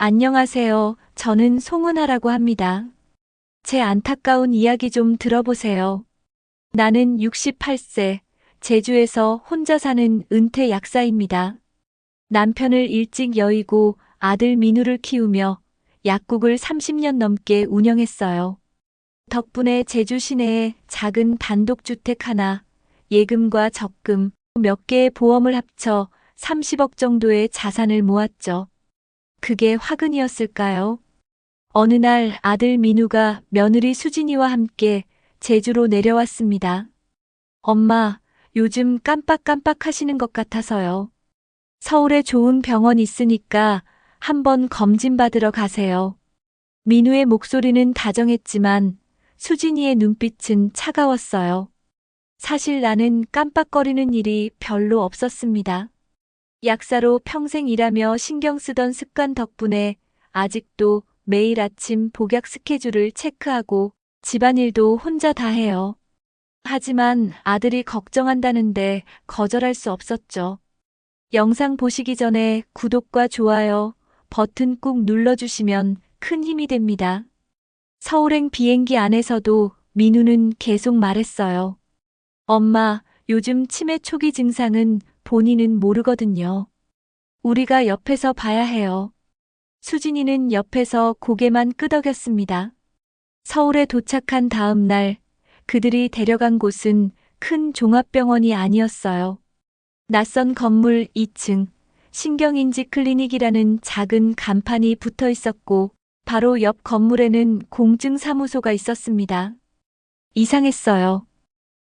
안녕하세요. 저는 송은하라고 합니다. 제 안타까운 이야기 좀 들어보세요. 나는 68세, 제주에서 혼자 사는 은퇴 약사입니다. 남편을 일찍 여의고 아들 민우를 키우며 약국을 30년 넘게 운영했어요. 덕분에 제주 시내에 작은 단독주택 하나, 예금과 적금, 몇 개의 보험을 합쳐 30억 정도의 자산을 모았죠. 그게 화근이었을까요? 어느 날 아들 민우가 며느리 수진이와 함께 제주로 내려왔습니다. 엄마, 요즘 깜빡깜빡 하시는 것 같아서요. 서울에 좋은 병원 있으니까 한번 검진 받으러 가세요. 민우의 목소리는 다정했지만 수진이의 눈빛은 차가웠어요. 사실 나는 깜빡거리는 일이 별로 없었습니다. 약사로 평생 일하며 신경 쓰던 습관 덕분에 아직도 매일 아침 복약 스케줄을 체크하고 집안일도 혼자 다 해요. 하지만 아들이 걱정한다는데 거절할 수 없었죠. 영상 보시기 전에 구독과 좋아요 버튼 꾹 눌러주시면 큰 힘이 됩니다. 서울행 비행기 안에서도 민우는 계속 말했어요. 엄마, 요즘 치매 초기 증상은 본인은 모르거든요. 우리가 옆에서 봐야 해요. 수진이는 옆에서 고개만 끄덕였습니다. 서울에 도착한 다음 날 그들이 데려간 곳은 큰 종합병원이 아니었어요. 낯선 건물 2층 신경인지 클리닉이라는 작은 간판이 붙어 있었고 바로 옆 건물에는 공증사무소가 있었습니다. 이상했어요.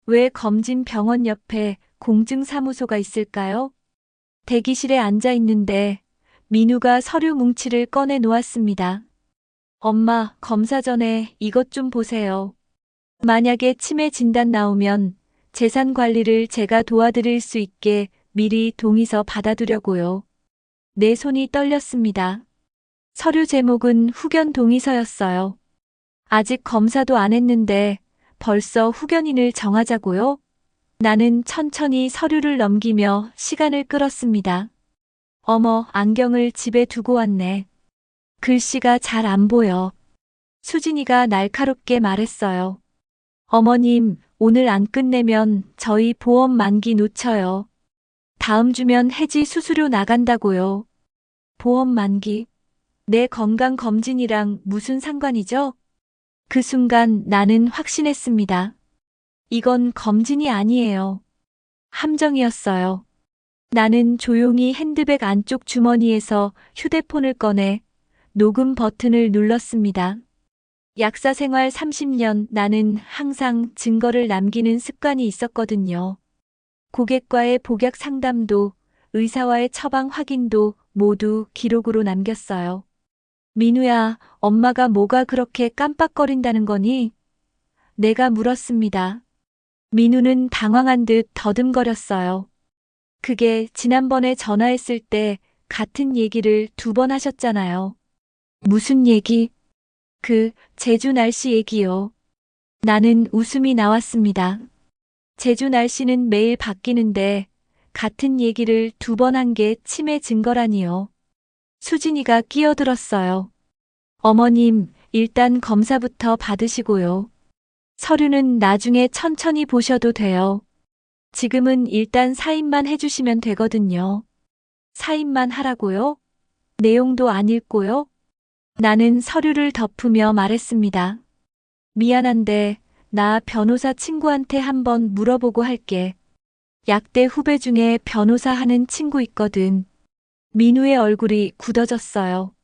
왜 검진 병원 옆에 공증사무소가 있을까요? 대기실에 앉아 있는데 민우가 서류 뭉치를 꺼내 놓았습니다. 엄마, 검사 전에 이것 좀 보세요. 만약에 치매 진단 나오면 재산 관리를 제가 도와드릴 수 있게 미리 동의서 받아두려고요. 내 손이 떨렸습니다. 서류 제목은 후견 동의서였어요. 아직 검사도 안 했는데 벌써 후견인을 정하자고요? 나는 천천히 서류를 넘기며 시간을 끌었습니다. 어머, 안경을 집에 두고 왔네. 글씨가 잘 안 보여. 수진이가 날카롭게 말했어요. 어머님, 오늘 안 끝내면 저희 보험 만기 놓쳐요. 다음 주면 해지 수수료 나간다고요. 보험 만기? 내 건강 검진이랑 무슨 상관이죠? 그 순간 나는 확신했습니다. 이건 검진이 아니에요. 함정이었어요. 나는 조용히 핸드백 안쪽 주머니에서 휴대폰을 꺼내 녹음 버튼을 눌렀습니다. 약사 생활 30년 나는 항상 증거를 남기는 습관이 있었거든요. 고객과의 복약 상담도 의사와의 처방 확인도 모두 기록으로 남겼어요. 민우야, 엄마가 뭐가 그렇게 깜빡거린다는 거니? 내가 물었습니다. 민우는 당황한 듯 더듬거렸어요. 그게 지난번에 전화했을 때 같은 얘기를 2번 하셨잖아요. 무슨 얘기? 제주 날씨 얘기요. 나는 웃음이 나왔습니다. 제주 날씨는 매일 바뀌는데 같은 얘기를 2번 한 게 치매 증거라니요. 수진이가 끼어들었어요. 어머님, 일단 검사부터 받으시고요. 서류는 나중에 천천히 보셔도 돼요. 지금은 일단 사인만 해주시면 되거든요. 사인만 하라고요? 내용도 안 읽고요? 나는 서류를 덮으며 말했습니다. 미안한데 나 변호사 친구한테 한번 물어보고 할게. 약대 후배 중에 변호사 하는 친구 있거든. 민우의 얼굴이 굳어졌어요.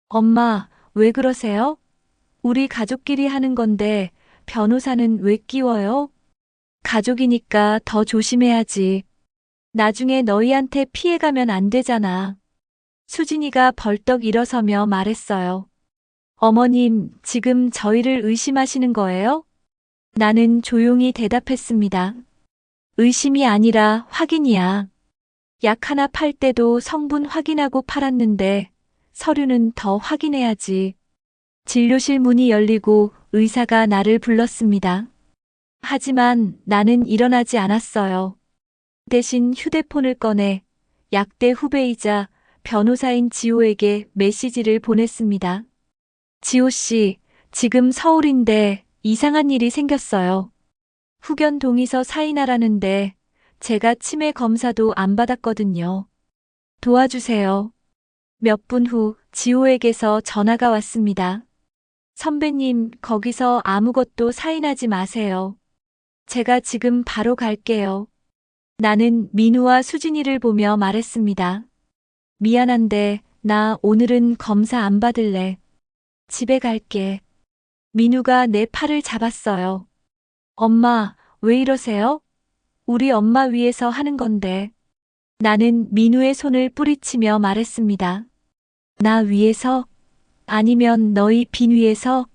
엄마, 왜 그러세요? 우리 가족끼리 하는 건데 변호사는 왜 끼워요? 가족이니까 더 조심해야지. 나중에 너희한테 피해가면 안 되잖아. 수진이가 벌떡 일어서며 말했어요. 어머님, 지금 저희를 의심하시는 거예요? 나는 조용히 대답했습니다. 의심이 아니라 확인이야. 약 하나 팔 때도 성분 확인하고 팔았는데 서류는 더 확인해야지. 진료실 문이 열리고 의사가 나를 불렀습니다. 하지만 나는 일어나지 않았어요. 대신 휴대폰을 꺼내 약대 후배이자 변호사인 지호에게 메시지를 보냈습니다. 지호 씨, 지금 서울인데 이상한 일이 생겼어요. 후견 동의서 사인하라는데 제가 치매 검사도 안 받았거든요. 도와주세요. 몇 분 후 지호에게서 전화가 왔습니다. 선배님, 거기서 아무것도 사인하지 마세요. 제가 지금 바로 갈게요. 나는 민우와 수진이를 보며 말했습니다. 미안한데 나 오늘은 검사 안 받을래. 집에 갈게. 민우가 내 팔을 잡았어요. 엄마, 왜 이러세요? 우리 엄마 위해서 하는 건데. 나는 민우의 손을 뿌리치며 말했습니다. 나 위해서? 아니면 너희 빈 위해서?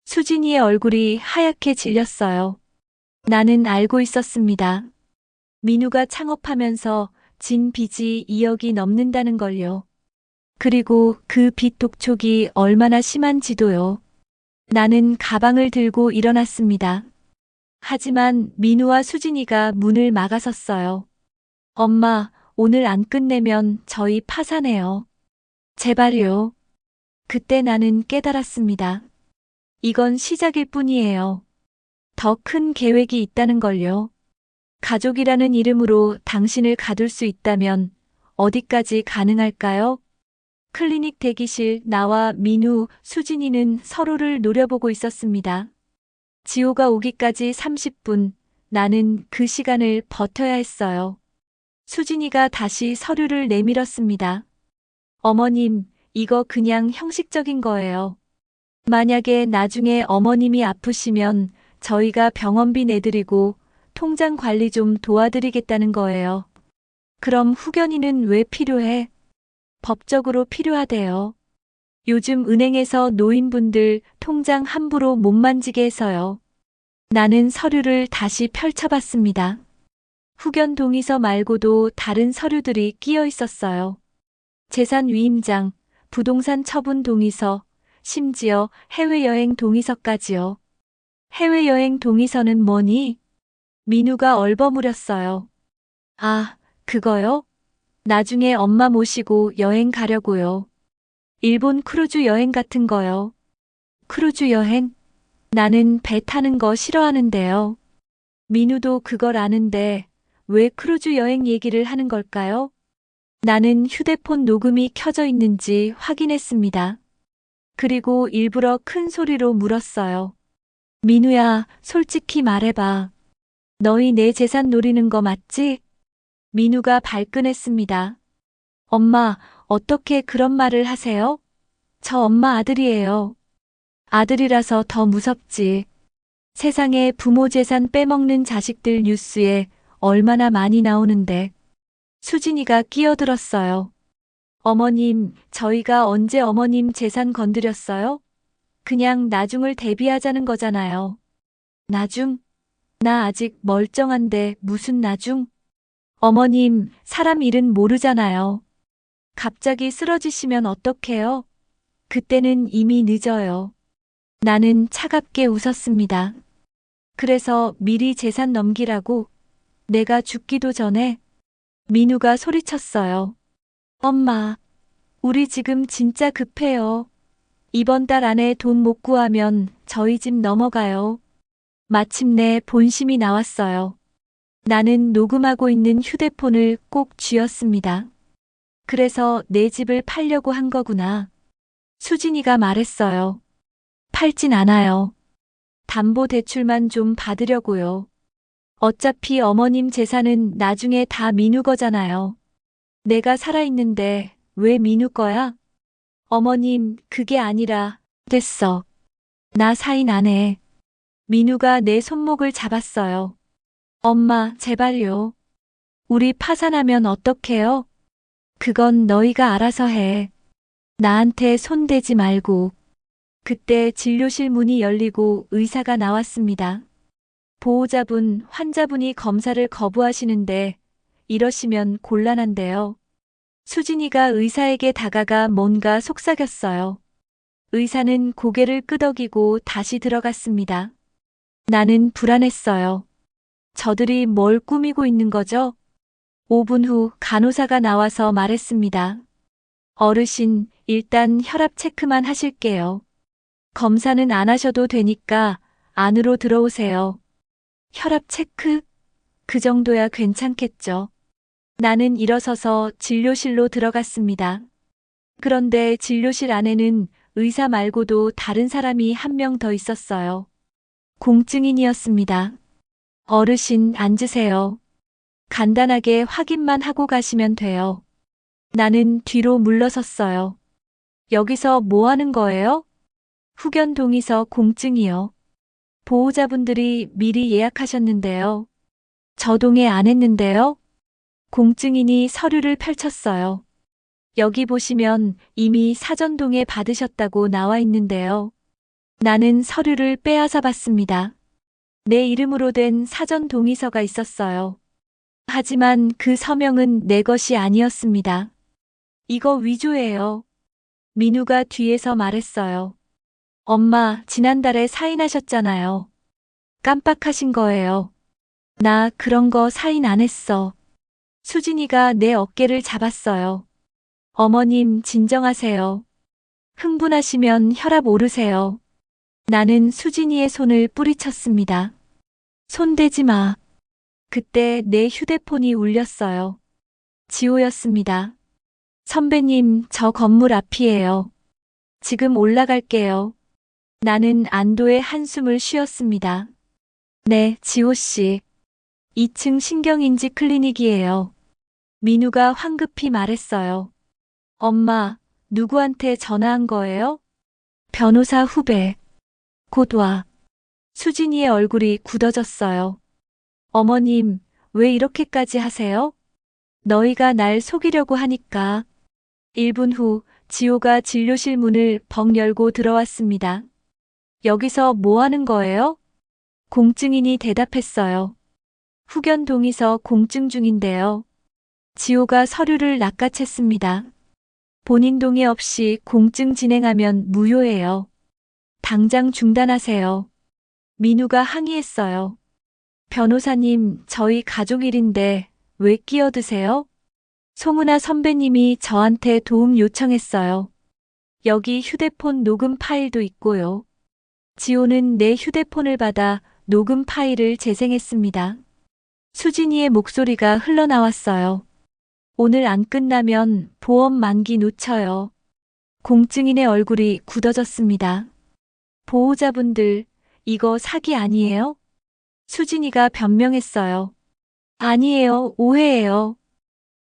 수진이의 얼굴이 하얗게 질렸어요. 나는 알고 있었습니다. 민우가 창업하면서 진 빚이 2억이 넘는다는 걸요. 그리고 그 빚 독촉이 얼마나 심한지도요. 나는 가방을 들고 일어났습니다. 하지만 민우와 수진이가 문을 막아섰어요. 엄마, 오늘 안 끝내면 저희 파산해요. 제발요. 그때 나는 깨달았습니다. 이건 시작일 뿐이에요. 더 큰 계획이 있다는 걸요. 가족이라는 이름으로 당신을 가둘 수 있다면 어디까지 가능할까요? 클리닉 대기실 나와 민우, 수진이는 서로를 노려보고 있었습니다. 지호가 오기까지 30분, 나는 그 시간을 버텨야 했어요. 수진이가 다시 서류를 내밀었습니다. 어머님, 이거 그냥 형식적인 거예요. 만약에 나중에 어머님이 아프시면 저희가 병원비 내드리고 통장 관리 좀 도와드리겠다는 거예요. 그럼 후견인은 왜 필요해? 법적으로 필요하대요. 요즘 은행에서 노인분들 통장 함부로 못 만지게 해서요. 나는 서류를 다시 펼쳐봤습니다. 후견 동의서 말고도 다른 서류들이 끼어 있었어요. 재산 위임장, 부동산 처분 동의서, 심지어 해외여행 동의서까지요. 해외여행 동의서는 뭐니? 민우가 얼버무렸어요. 아, 그거요? 나중에 엄마 모시고 여행 가려고요. 일본 크루즈 여행 같은 거요. 크루즈 여행? 나는 배 타는 거 싫어하는데요. 민우도 그걸 아는데 왜 크루즈 여행 얘기를 하는 걸까요? 나는 휴대폰 녹음이 켜져 있는지 확인했습니다. 그리고 일부러 큰 소리로 물었어요. 민우야, 솔직히 말해봐. 너희 내 재산 노리는 거 맞지? 민우가 발끈했습니다. 엄마, 어떻게 그런 말을 하세요? 저 엄마 아들이에요. 아들이라서 더 무섭지. 세상에 부모 재산 빼먹는 자식들 뉴스에 얼마나 많이 나오는데. 수진이가 끼어들었어요. 어머님, 저희가 언제 어머님 재산 건드렸어요? 그냥 나중을 대비하자는 거잖아요. 나중? 나 아직 멀쩡한데 무슨 나중? 어머님, 사람 일은 모르잖아요. 갑자기 쓰러지시면 어떡해요? 그때는 이미 늦어요. 나는 차갑게 웃었습니다. 그래서 미리 재산 넘기라고? 내가 죽기도 전에? 민우가 소리쳤어요. 엄마, 우리 지금 진짜 급해요. 이번 달 안에 돈 못 구하면 저희 집 넘어가요. 마침내 본심이 나왔어요. 나는 녹음하고 있는 휴대폰을 꼭 쥐었습니다. 그래서 내 집을 팔려고 한 거구나. 수진이가 말했어요. 팔진 않아요. 담보 대출만 좀 받으려고요. 어차피 어머님 재산은 나중에 다 민우 거잖아요. 내가 살아있는데 왜 민우 거야? 어머님, 그게 아니라. 됐어. 나 사인 안 해. 민우가 내 손목을 잡았어요. 엄마, 제발요. 우리 파산하면 어떡해요? 그건 너희가 알아서 해. 나한테 손대지 말고. 그때 진료실 문이 열리고 의사가 나왔습니다. 보호자분, 환자분이 검사를 거부하시는데 이러시면 곤란한데요. 수진이가 의사에게 다가가 뭔가 속삭였어요. 의사는 고개를 끄덕이고 다시 들어갔습니다. 나는 불안했어요. 저들이 뭘 꾸미고 있는 거죠? 5분 후 간호사가 나와서 말했습니다. 어르신, 일단 혈압 체크만 하실게요. 검사는 안 하셔도 되니까 안으로 들어오세요. 혈압 체크? 그 정도야 괜찮겠죠. 나는 일어서서 진료실로 들어갔습니다. 그런데 진료실 안에는 의사 말고도 다른 사람이 한 명 더 있었어요. 공증인이었습니다. 어르신 앉으세요. 간단하게 확인만 하고 가시면 돼요. 나는 뒤로 물러섰어요. 여기서 뭐 하는 거예요? 후견 동의서 공증이요. 보호자분들이 미리 예약하셨는데요. 저 동의 안 했는데요. 공증인이 서류를 펼쳤어요. 여기 보시면 이미 사전 동의 받으셨다고 나와 있는데요. 나는 서류를 빼앗아 봤습니다. 내 이름으로 된 사전 동의서가 있었어요. 하지만 그 서명은 내 것이 아니었습니다. 이거 위조예요. 민우가 뒤에서 말했어요. 엄마, 지난달에 사인하셨잖아요. 깜빡하신 거예요. 나 그런 거 사인 안 했어. 수진이가 내 어깨를 잡았어요. 어머님, 진정하세요. 흥분하시면 혈압 오르세요. 나는 수진이의 손을 뿌리쳤습니다. 손대지 마. 그때 내 휴대폰이 울렸어요. 지호였습니다. 선배님, 저 건물 앞이에요. 지금 올라갈게요. 나는 안도의 한숨을 쉬었습니다. 네, 지호 씨. 2층 신경인지 클리닉이에요. 민우가 황급히 말했어요. 엄마, 누구한테 전화한 거예요? 변호사 후배. 곧 와. 수진이의 얼굴이 굳어졌어요. 어머님, 왜 이렇게까지 하세요? 너희가 날 속이려고 하니까. 1분 후 지호가 진료실 문을 벅 열고 들어왔습니다. 여기서 뭐 하는 거예요? 공증인이 대답했어요. 후견 동의서 공증 중인데요. 지호가 서류를 낚아챘습니다. 본인 동의 없이 공증 진행하면 무효예요. 당장 중단하세요. 민우가 항의했어요. 변호사님, 저희 가족 일인데 왜 끼어드세요? 송은아 선배님이 저한테 도움 요청했어요. 여기 휴대폰 녹음 파일도 있고요. 지호는 내 휴대폰을 받아 녹음 파일을 재생했습니다. 수진이의 목소리가 흘러나왔어요. 오늘 안 끝나면 보험 만기 놓쳐요. 공증인의 얼굴이 굳어졌습니다. 보호자분들, 이거 사기 아니에요? 수진이가 변명했어요. 아니에요, 오해예요.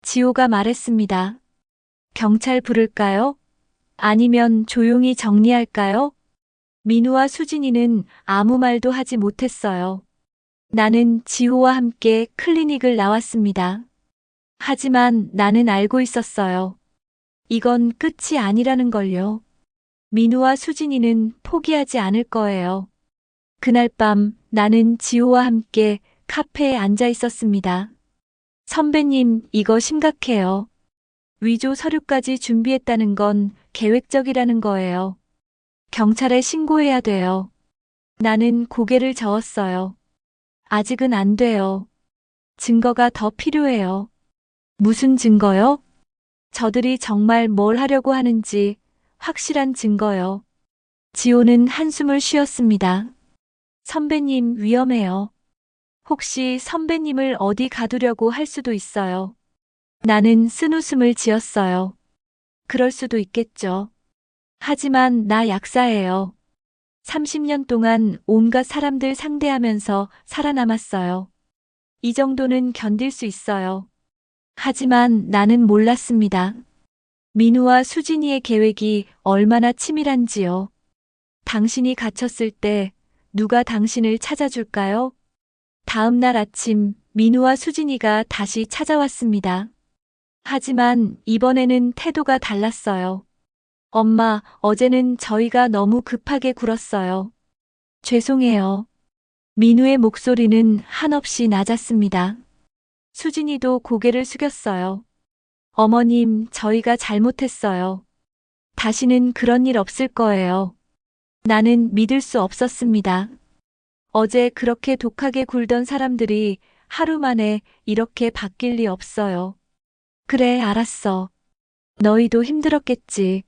지호가 말했습니다. 경찰 부를까요? 아니면 조용히 정리할까요? 민우와 수진이는 아무 말도 하지 못했어요. 나는 지호와 함께 클리닉을 나왔습니다. 하지만 나는 알고 있었어요. 이건 끝이 아니라는 걸요. 민우와 수진이는 포기하지 않을 거예요. 그날 밤 나는 지호와 함께 카페에 앉아 있었습니다. 선배님, 이거 심각해요. 위조 서류까지 준비했다는 건 계획적이라는 거예요. 경찰에 신고해야 돼요. 나는 고개를 저었어요. 아직은 안 돼요. 증거가 더 필요해요. 무슨 증거요? 저들이 정말 뭘 하려고 하는지 확실한 증거요. 지호는 한숨을 쉬었습니다. 선배님 위험해요. 혹시 선배님을 어디 가두려고 할 수도 있어요. 나는 쓴웃음을 지었어요. 그럴 수도 있겠죠. 하지만 나 약사예요. 30년 동안 온갖 사람들 상대하면서 살아남았어요. 이 정도는 견딜 수 있어요. 하지만 나는 몰랐습니다. 민우와 수진이의 계획이 얼마나 치밀한지요. 당신이 갇혔을 때 누가 당신을 찾아줄까요? 다음 날 아침 민우와 수진이가 다시 찾아왔습니다. 하지만 이번에는 태도가 달랐어요. 엄마, 어제는 저희가 너무 급하게 굴었어요. 죄송해요. 민우의 목소리는 한없이 낮았습니다. 수진이도 고개를 숙였어요. 어머님, 저희가 잘못했어요. 다시는 그런 일 없을 거예요. 나는 믿을 수 없었습니다. 어제 그렇게 독하게 굴던 사람들이 하루 만에 이렇게 바뀔 리 없어요. 그래, 알았어. 너희도 힘들었겠지.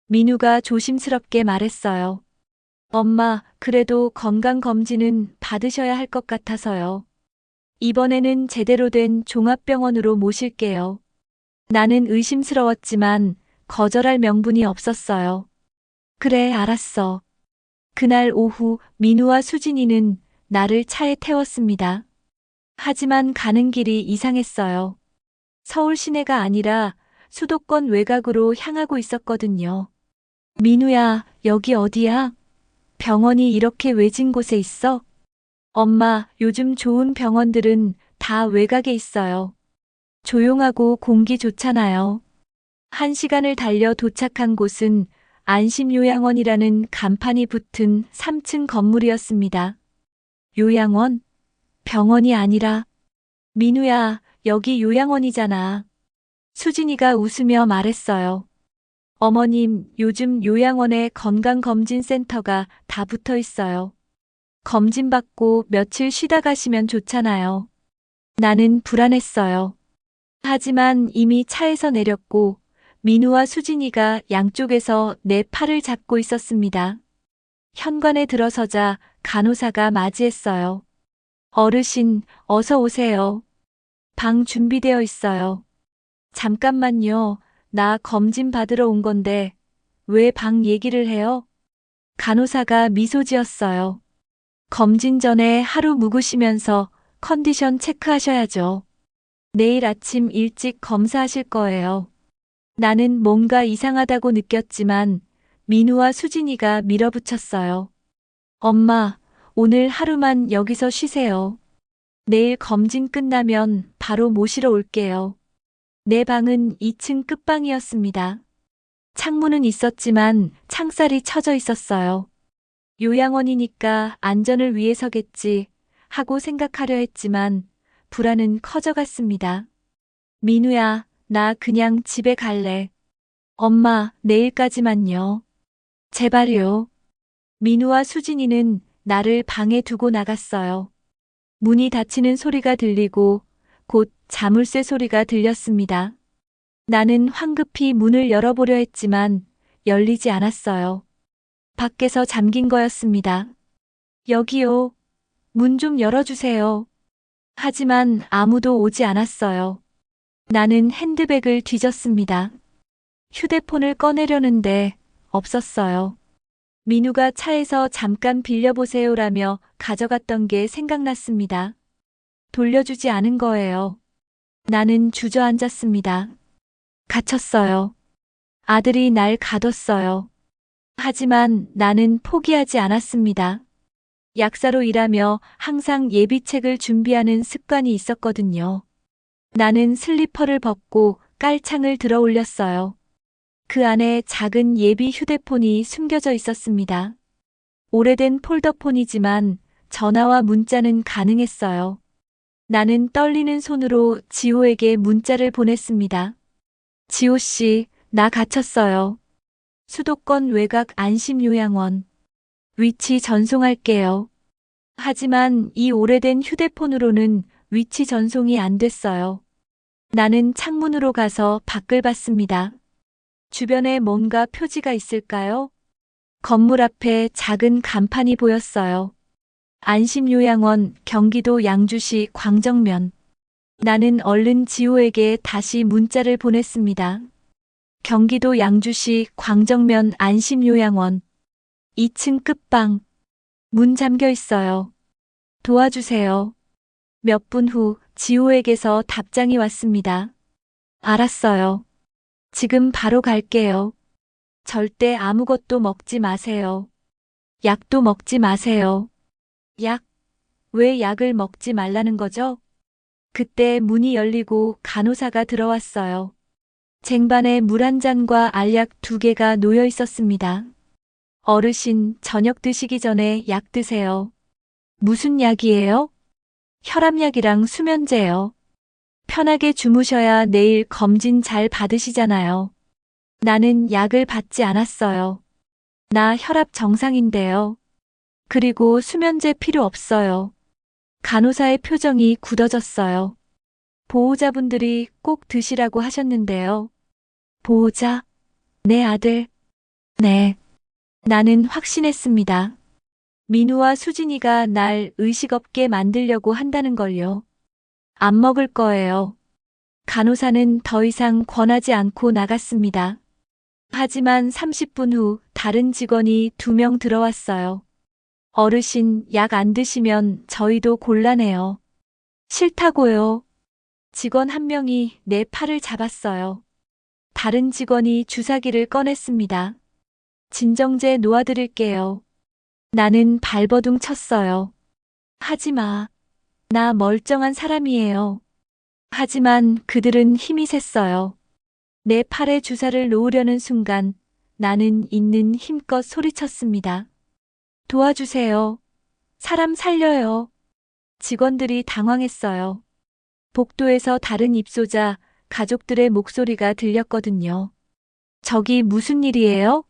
민우가 조심스럽게 말했어요. 엄마, 그래도 건강검진은 받으셔야 할 것 같아서요. 이번에는 제대로 된 종합병원으로 모실게요. 나는 의심스러웠지만 거절할 명분이 없었어요. 그래, 알았어. 그날 오후 민우와 수진이는 나를 차에 태웠습니다. 하지만 가는 길이 이상했어요. 서울 시내가 아니라 수도권 외곽으로 향하고 있었거든요. 민우야, 여기 어디야? 병원이 이렇게 외진 곳에 있어? 엄마, 요즘 좋은 병원들은 다 외곽에 있어요. 조용하고 공기 좋잖아요. 1시간을 달려 도착한 곳은 안심요양원이라는 간판이 붙은 3층 건물이었습니다. 요양원? 병원이 아니라. 민우야, 여기 요양원이잖아. 수진이가 웃으며 말했어요. 어머님, 요즘 요양원에 건강검진센터가 다 붙어 있어요. 검진받고 며칠 쉬다 가시면 좋잖아요. 나는 불안했어요. 하지만 이미 차에서 내렸고 민우와 수진이가 양쪽에서 내 팔을 잡고 있었습니다. 현관에 들어서자 간호사가 맞이했어요. 어르신, 어서 오세요. 방 준비되어 있어요. 잠깐만요. 나 검진 받으러 온 건데 왜 방 얘기를 해요? 간호사가 미소 지었어요. 검진 전에 하루 묵으시면서 컨디션 체크하셔야죠. 내일 아침 일찍 검사하실 거예요. 나는 뭔가 이상하다고 느꼈지만 민우와 수진이가 밀어붙였어요. 엄마, 오늘 하루만 여기서 쉬세요. 내일 검진 끝나면 바로 모시러 올게요. 내 방은 2층 끝방이었습니다. 창문은 있었지만 창살이 쳐져 있었어요. 요양원이니까 안전을 위해서겠지 하고 생각하려 했지만 불안은 커져갔습니다. 민우야, 나 그냥 집에 갈래. 엄마, 내일까지만요. 제발요. 민우와 수진이는 나를 방에 두고 나갔어요. 문이 닫히는 소리가 들리고 곧 자물쇠 소리가 들렸습니다. 나는 황급히 문을 열어보려 했지만 열리지 않았어요. 밖에서 잠긴 거였습니다. 여기요. 문 좀 열어주세요. 하지만 아무도 오지 않았어요. 나는 핸드백을 뒤졌습니다. 휴대폰을 꺼내려는데 없었어요. 민우가 차에서 잠깐 빌려보세요라며 가져갔던 게 생각났습니다. 돌려주지 않은 거예요. 나는 주저앉았습니다. 갇혔어요. 아들이 날 가뒀어요. 하지만 나는 포기하지 않았습니다. 약사로 일하며 항상 예비책을 준비하는 습관이 있었거든요. 나는 슬리퍼를 벗고 깔창을 들어 올렸어요. 그 안에 작은 예비 휴대폰이 숨겨져 있었습니다. 오래된 폴더폰이지만 전화와 문자는 가능했어요. 나는 떨리는 손으로 지호에게 문자를 보냈습니다. 지호 씨, 나 갇혔어요. 수도권 외곽 안심요양원. 위치 전송할게요. 하지만 이 오래된 휴대폰으로는 위치 전송이 안 됐어요. 나는 창문으로 가서 밖을 봤습니다. 주변에 뭔가 표지가 있을까요? 건물 앞에 작은 간판이 보였어요. 안심요양원 경기도 양주시 광정면. 나는 얼른 지호에게 다시 문자를 보냈습니다. 경기도 양주시 광정면 안심요양원. 2층 끝방. 문 잠겨 있어요. 도와주세요. 몇 분 후 지호에게서 답장이 왔습니다. 알았어요. 지금 바로 갈게요. 절대 아무것도 먹지 마세요. 약도 먹지 마세요. 약? 왜 약을 먹지 말라는 거죠? 그때 문이 열리고 간호사가 들어왔어요. 쟁반에 물 한 잔과 알약 2개가 놓여 있었습니다. 어르신, 저녁 드시기 전에 약 드세요. 무슨 약이에요? 혈압약이랑 수면제요. 편하게 주무셔야 내일 검진 잘 받으시잖아요. 나는 약을 받지 않았어요. 나 혈압 정상인데요. 그리고 수면제 필요 없어요. 간호사의 표정이 굳어졌어요. 보호자분들이 꼭 드시라고 하셨는데요. 보호자, 내 아들. 네. 나는 확신했습니다. 민우와 수진이가 날 의식 없게 만들려고 한다는 걸요. 안 먹을 거예요. 간호사는 더 이상 권하지 않고 나갔습니다. 하지만 30분 후 다른 직원이 2명 들어왔어요. 어르신, 약 안 드시면 저희도 곤란해요. 싫다고요. 직원 한 명이 내 팔을 잡았어요. 다른 직원이 주사기를 꺼냈습니다. 진정제 놓아드릴게요. 나는 발버둥 쳤어요. 하지 마. 나 멀쩡한 사람이에요. 하지만 그들은 힘이 셌어요. 내 팔에 주사를 놓으려는 순간 나는 있는 힘껏 소리쳤습니다. 도와주세요. 사람 살려요. 직원들이 당황했어요. 복도에서 다른 입소자, 가족들의 목소리가 들렸거든요. 저기 무슨 일이에요?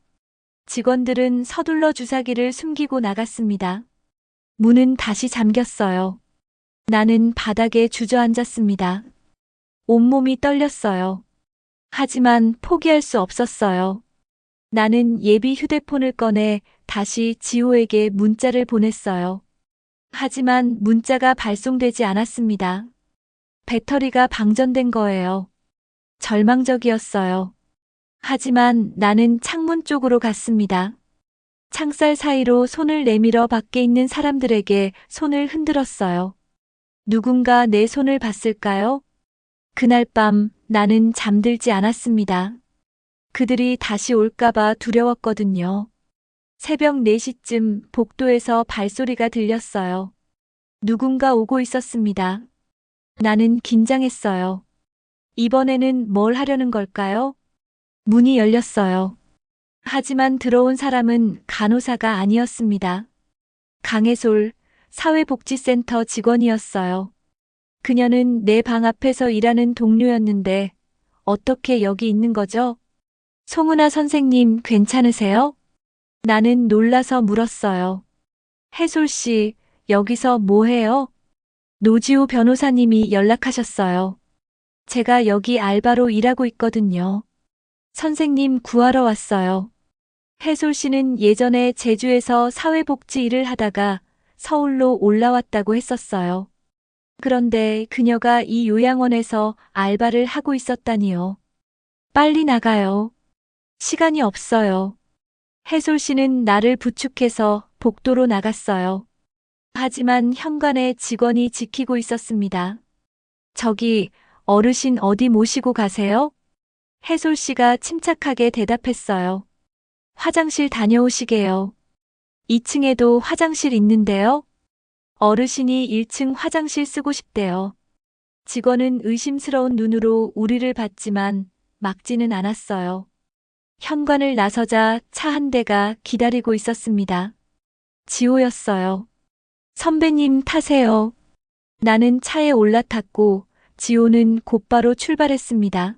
직원들은 서둘러 주사기를 숨기고 나갔습니다. 문은 다시 잠겼어요. 나는 바닥에 주저앉았습니다. 온몸이 떨렸어요. 하지만 포기할 수 없었어요. 나는 예비 휴대폰을 꺼내 다시 지호에게 문자를 보냈어요. 하지만 문자가 발송되지 않았습니다. 배터리가 방전된 거예요. 절망적이었어요. 하지만 나는 창문 쪽으로 갔습니다. 창살 사이로 손을 내밀어 밖에 있는 사람들에게 손을 흔들었어요. 누군가 내 손을 봤을까요? 그날 밤 나는 잠들지 않았습니다. 그들이 다시 올까봐 두려웠거든요. 새벽 4시쯤 복도에서 발소리가 들렸어요. 누군가 오고 있었습니다. 나는 긴장했어요. 이번에는 뭘 하려는 걸까요? 문이 열렸어요. 하지만 들어온 사람은 간호사가 아니었습니다. 강혜솔, 사회복지센터 직원이었어요. 그녀는 내 방 앞에서 일하는 동료였는데 어떻게 여기 있는 거죠? 송은아 선생님 괜찮으세요? 나는 놀라서 물었어요. 혜솔 씨, 여기서 뭐 해요? 노지호 변호사님이 연락하셨어요. 제가 여기 알바로 일하고 있거든요. 선생님 구하러 왔어요. 혜솔 씨는 예전에 제주에서 사회복지 일을 하다가 서울로 올라왔다고 했었어요. 그런데 그녀가 이 요양원에서 알바를 하고 있었다니요. 빨리 나가요. 시간이 없어요. 혜솔 씨는 나를 부축해서 복도로 나갔어요. 하지만 현관에 직원이 지키고 있었습니다. 저기, 어르신 어디 모시고 가세요? 혜솔 씨가 침착하게 대답했어요. 화장실 다녀오시게요. 2층에도 화장실 있는데요. 어르신이 1층 화장실 쓰고 싶대요. 직원은 의심스러운 눈으로 우리를 봤지만 막지는 않았어요. 현관을 나서자 차 한 대가 기다리고 있었습니다. 지호였어요. 선배님 타세요. 나는 차에 올라탔고 지호는 곧바로 출발했습니다.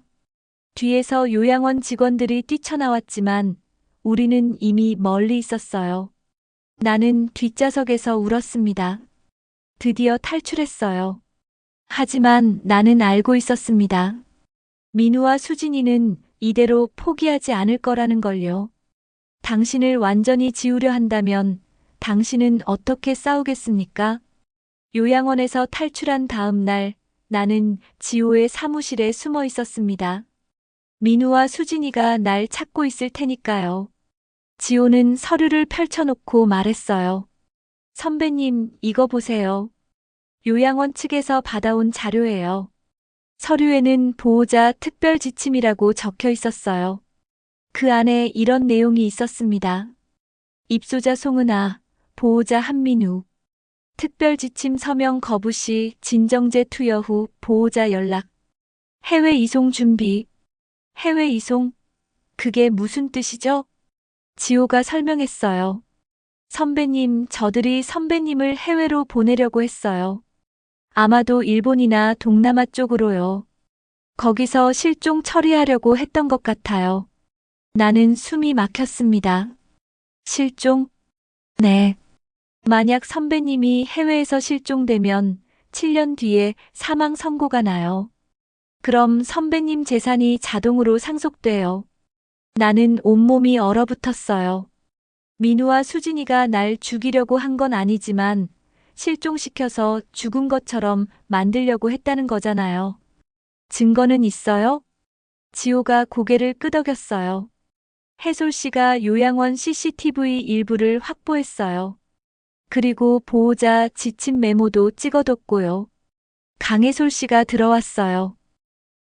뒤에서 요양원 직원들이 뛰쳐나왔지만 우리는 이미 멀리 있었어요. 나는 뒷좌석에서 울었습니다. 드디어 탈출했어요. 하지만 나는 알고 있었습니다. 민우와 수진이는 이대로 포기하지 않을 거라는 걸요. 당신을 완전히 지우려 한다면 당신은 어떻게 싸우겠습니까? 요양원에서 탈출한 다음 날 나는 지호의 사무실에 숨어 있었습니다. 민우와 수진이가 날 찾고 있을 테니까요. 지호는 서류를 펼쳐놓고 말했어요. 선배님, 이거 보세요. 요양원 측에서 받아온 자료예요. 서류에는 보호자 특별 지침이라고 적혀 있었어요. 그 안에 이런 내용이 있었습니다. 입소자 송은아, 보호자 한민우. 특별 지침 서명 거부 시 진정제 투여 후 보호자 연락. 해외 이송 준비. 해외 이송? 그게 무슨 뜻이죠? 지호가 설명했어요. 선배님, 저들이 선배님을 해외로 보내려고 했어요. 아마도 일본이나 동남아 쪽으로요. 거기서 실종 처리하려고 했던 것 같아요. 나는 숨이 막혔습니다. 실종? 네. 만약 선배님이 해외에서 실종되면 7년 뒤에 사망 선고가 나요. 그럼 선배님 재산이 자동으로 상속돼요. 나는 온몸이 얼어붙었어요. 민우와 수진이가 날 죽이려고 한 건 아니지만 실종시켜서 죽은 것처럼 만들려고 했다는 거잖아요. 증거는 있어요? 지호가 고개를 끄덕였어요. 해솔 씨가 요양원 CCTV 일부를 확보했어요. 그리고 보호자 지침 메모도 찍어뒀고요. 강해솔 씨가 들어왔어요.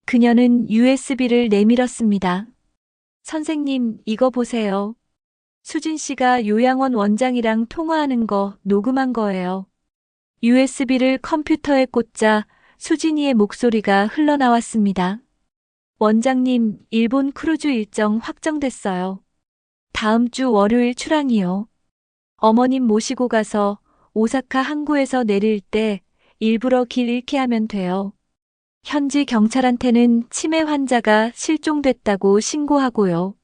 그녀는 USB를 내밀었습니다. 선생님, 이거 보세요. 수진 씨가 요양원 원장이랑 통화하는 거 녹음한 거예요. USB를 컴퓨터에 꽂자 수진이의 목소리가 흘러나왔습니다. 원장님, 일본 크루즈 일정 확정됐어요. 다음 주 월요일 출항이요. 어머님 모시고 가서 오사카 항구에서 내릴 때 일부러 길 잃게 하면 돼요. 현지 경찰한테는 치매 환자가 실종됐다고 신고하고요.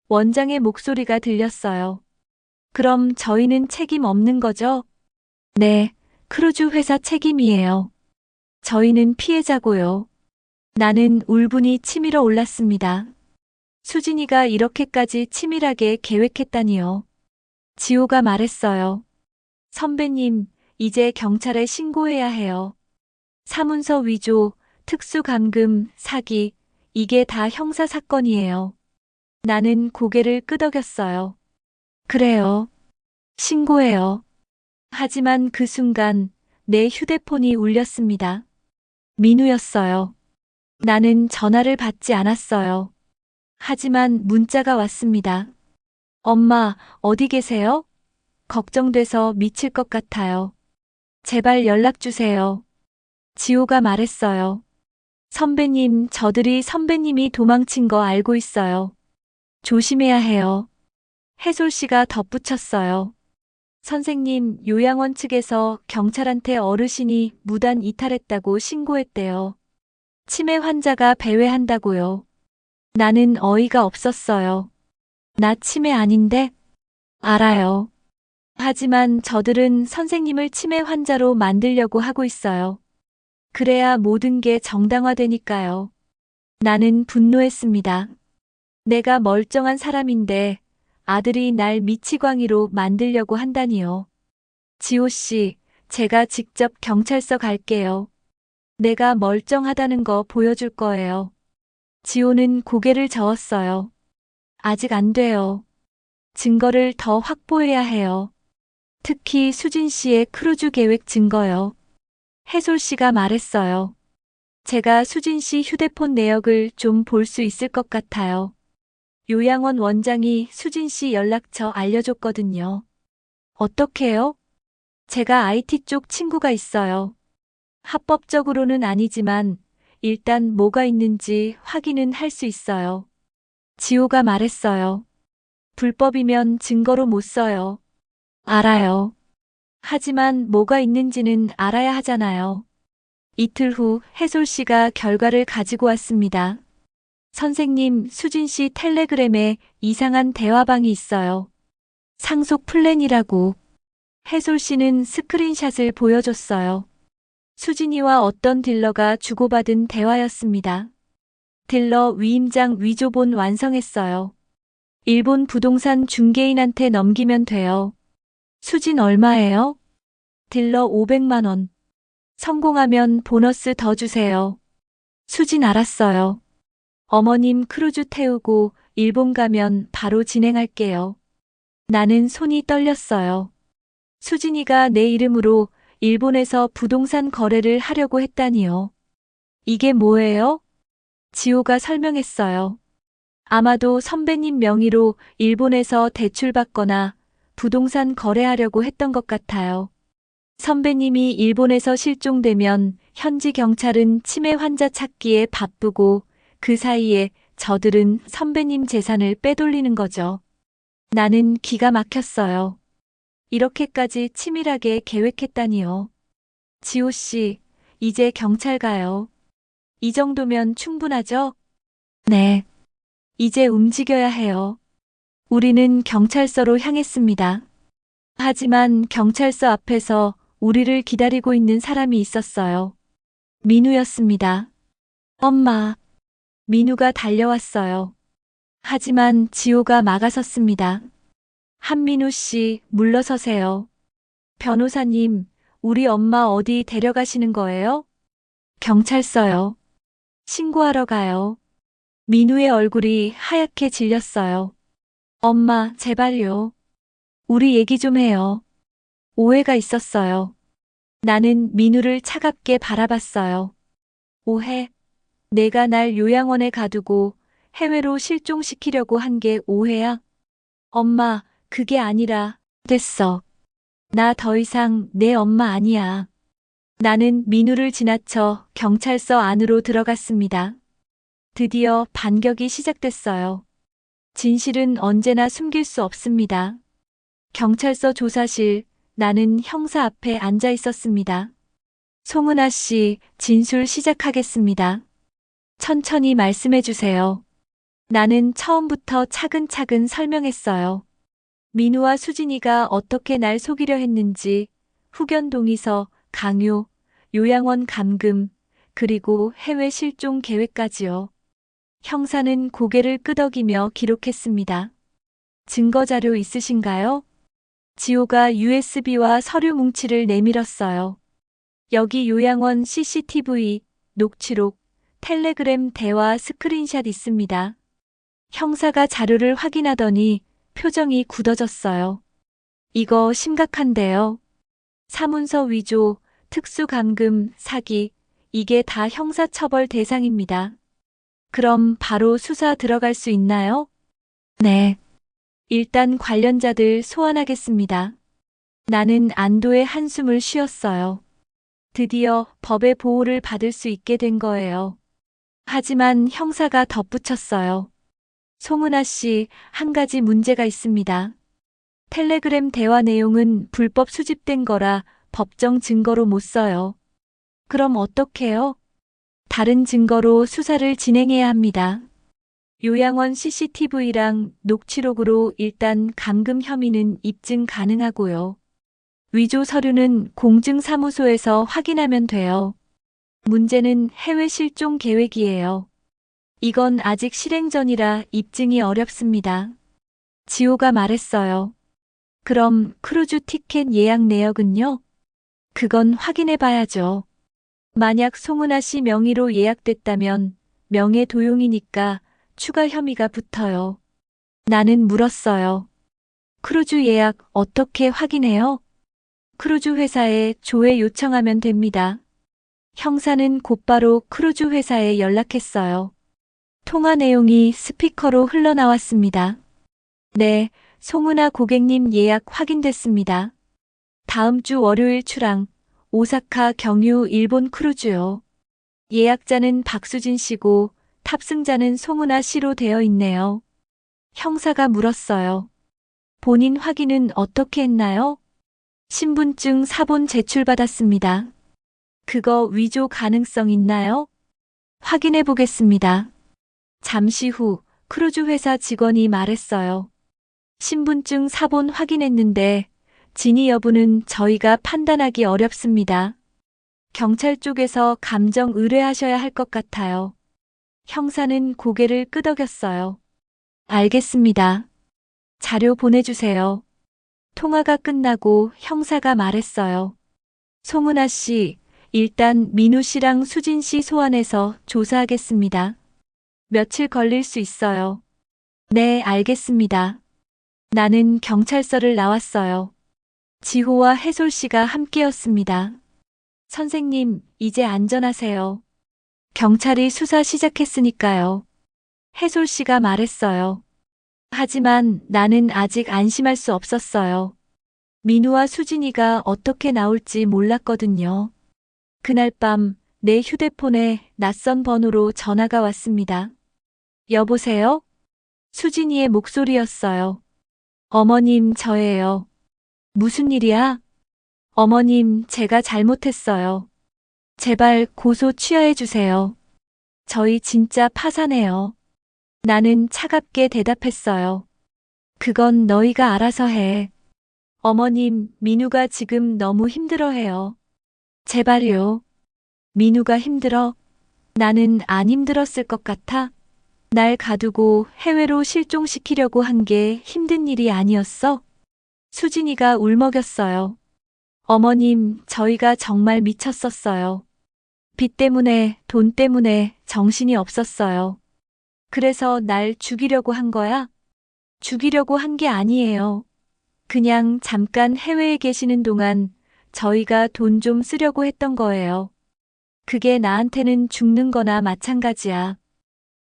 원장의 목소리가 들렸어요. 그럼 저희는 책임 없는 거죠? 네, 크루즈 회사 책임이에요. 저희는 피해자고요. 나는 울분이 치밀어 올랐습니다. 수진이가 이렇게까지 치밀하게 계획했다니요. 지호가 말했어요. 선배님, 이제 경찰에 신고해야 해요. 사문서 위조, 특수감금, 사기, 이게 다 형사사건이에요. 나는 고개를 끄덕였어요. 그래요. 신고해요. 하지만 그 순간 내 휴대폰이 울렸습니다. 민우였어요. 나는 전화를 받지 않았어요. 하지만 문자가 왔습니다. 엄마, 어디 계세요? 걱정돼서 미칠 것 같아요. 제발 연락 주세요. 지호가 말했어요. 선배님, 저들이 선배님이 도망친 거 알고 있어요. 조심해야 해요. 해솔 씨가 덧붙였어요. 선생님, 요양원 측에서 경찰한테 어르신이 무단 이탈했다고 신고했대요. 치매 환자가 배회한다고요. 나는 어이가 없었어요. 나 치매 아닌데? 알아요. 하지만 저들은 선생님을 치매 환자로 만들려고 하고 있어요. 그래야 모든 게 정당화되니까요. 나는 분노했습니다. 내가 멀쩡한 사람인데 아들이 날 미치광이로 만들려고 한다니요. 지호 씨, 제가 직접 경찰서 갈게요. 내가 멀쩡하다는 거 보여줄 거예요. 지호는 고개를 저었어요. 아직 안 돼요. 증거를 더 확보해야 해요. 특히 수진 씨의 크루즈 계획 증거요. 해솔 씨가 말했어요. 제가 수진 씨 휴대폰 내역을 좀 볼 수 있을 것 같아요. 요양원 원장이 수진 씨 연락처 알려줬거든요. 어떻게요? 제가 IT 쪽 친구가 있어요. 합법적으로는 아니지만 일단 뭐가 있는지 확인은 할 수 있어요. 지호가 말했어요. 불법이면 증거로 못 써요. 알아요. 하지만 뭐가 있는지는 알아야 하잖아요. 이틀 후 해솔 씨가 결과를 가지고 왔습니다. 선생님, 수진 씨 텔레그램에 이상한 대화방이 있어요. 상속 플랜이라고. 해솔 씨는 스크린샷을 보여줬어요. 수진이와 어떤 딜러가 주고받은 대화였습니다. 딜러 위임장 위조본 완성했어요. 일본 부동산 중개인한테 넘기면 돼요. 수진 얼마예요? 딜러 500만 원. 성공하면 보너스 더 주세요. 수진 알았어요. 어머님 크루즈 태우고 일본 가면 바로 진행할게요. 나는 손이 떨렸어요. 수진이가 내 이름으로 일본에서 부동산 거래를 하려고 했다니요. 이게 뭐예요? 지호가 설명했어요. 아마도 선배님 명의로 일본에서 대출받거나 부동산 거래하려고 했던 것 같아요. 선배님이 일본에서 실종되면 현지 경찰은 치매 환자 찾기에 바쁘고 그 사이에 저들은 선배님 재산을 빼돌리는 거죠. 나는 기가 막혔어요. 이렇게까지 치밀하게 계획했다니요. 지호 씨, 이제 경찰 가요. 이 정도면 충분하죠? 네. 이제 움직여야 해요. 우리는 경찰서로 향했습니다. 하지만 경찰서 앞에서 우리를 기다리고 있는 사람이 있었어요. 민우였습니다. 엄마. 민우가 달려왔어요. 하지만 지호가 막아섰습니다. 한민우 씨, 물러서세요. 변호사님, 우리 엄마 어디 데려가시는 거예요? 경찰서요. 신고하러 가요. 민우의 얼굴이 하얗게 질렸어요. 엄마, 제발요. 우리 얘기 좀 해요. 오해가 있었어요. 나는 민우를 차갑게 바라봤어요. 오해? 내가 날 요양원에 가두고 해외로 실종시키려고 한 게 오해야? 엄마, 그게 아니라, 됐어. 나 더 이상 내 엄마 아니야. 나는 민우를 지나쳐 경찰서 안으로 들어갔습니다. 드디어 반격이 시작됐어요. 진실은 언제나 숨길 수 없습니다. 경찰서 조사실, 나는 형사 앞에 앉아 있었습니다. 송은아 씨, 진술 시작하겠습니다. 천천히 말씀해 주세요. 나는 처음부터 차근차근 설명했어요. 민우와 수진이가 어떻게 날 속이려 했는지, 후견 동의서, 강요, 요양원 감금, 그리고 해외 실종 계획까지요. 형사는 고개를 끄덕이며 기록했습니다. 증거 자료 있으신가요? 지호가 USB와 서류 뭉치를 내밀었어요. 여기 요양원 CCTV, 녹취록, 텔레그램 대화 스크린샷 있습니다. 형사가 자료를 확인하더니 표정이 굳어졌어요. 이거 심각한데요. 사문서 위조, 특수감금, 사기, 이게 다 형사처벌 대상입니다. 그럼 바로 수사 들어갈 수 있나요? 네. 일단 관련자들 소환하겠습니다. 나는 안도의 한숨을 쉬었어요. 드디어 법의 보호를 받을 수 있게 된 거예요. 하지만 형사가 덧붙였어요. 송은아 씨, 한 가지 문제가 있습니다. 텔레그램 대화 내용은 불법 수집된 거라 법정 증거로 못 써요. 그럼 어떡해요? 다른 증거로 수사를 진행해야 합니다. 요양원 CCTV랑 녹취록으로 일단 감금 혐의는 입증 가능하고요. 위조 서류는 공증사무소에서 확인하면 돼요. 문제는 해외 실종 계획이에요. 이건 아직 실행 전이라 입증이 어렵습니다. 지호가 말했어요. 그럼 크루즈 티켓 예약 내역은요? 그건 확인해 봐야죠. 만약 송은아 씨 명의로 예약됐다면 명예 도용이니까 추가 혐의가 붙어요. 나는 물었어요. 크루즈 예약 어떻게 확인해요? 크루즈 회사에 조회 요청하면 됩니다. 형사는 곧바로 크루즈 회사에 연락했어요. 통화 내용이 스피커로 흘러나왔습니다. 네, 송은아 고객님 예약 확인됐습니다. 다음 주 월요일 출항, 오사카 경유 일본 크루즈요. 예약자는 박수진 씨고 탑승자는 송은아 씨로 되어 있네요. 형사가 물었어요. 본인 확인은 어떻게 했나요? 신분증 사본 제출받았습니다. 그거 위조 가능성 있나요? 확인해 보겠습니다. 잠시 후 크루즈 회사 직원이 말했어요. 신분증 사본 확인했는데 진위 여부는 저희가 판단하기 어렵습니다. 경찰 쪽에서 감정 의뢰하셔야 할 것 같아요. 형사는 고개를 끄덕였어요. 알겠습니다. 자료 보내주세요. 통화가 끝나고 형사가 말했어요. 송은아 씨, 일단 민우 씨랑 수진 씨 소환해서 조사하겠습니다. 며칠 걸릴 수 있어요. 네, 알겠습니다. 나는 경찰서를 나왔어요. 지호와 해솔 씨가 함께였습니다. 선생님, 이제 안전하세요. 경찰이 수사 시작했으니까요. 해솔 씨가 말했어요. 하지만 나는 아직 안심할 수 없었어요. 민우와 수진이가 어떻게 나올지 몰랐거든요. 그날 밤 내 휴대폰에 낯선 번호로 전화가 왔습니다. 여보세요? 수진이의 목소리였어요. 어머님, 저예요. 무슨 일이야? 어머님, 제가 잘못했어요. 제발 고소 취하해 주세요. 저희 진짜 파산해요. 나는 차갑게 대답했어요. 그건 너희가 알아서 해. 어머님, 민우가 지금 너무 힘들어해요. 제발요. 민우가 힘들어? 나는 안 힘들었을 것 같아. 날 가두고 해외로 실종시키려고 한 게 힘든 일이 아니었어. 수진이가 울먹였어요. 어머님, 저희가 정말 미쳤었어요. 빚 때문에, 돈 때문에 정신이 없었어요. 그래서 날 죽이려고 한 거야? 죽이려고 한 게 아니에요. 그냥 잠깐 해외에 계시는 동안 저희가 돈 좀 쓰려고 했던 거예요. 그게 나한테는 죽는 거나 마찬가지야.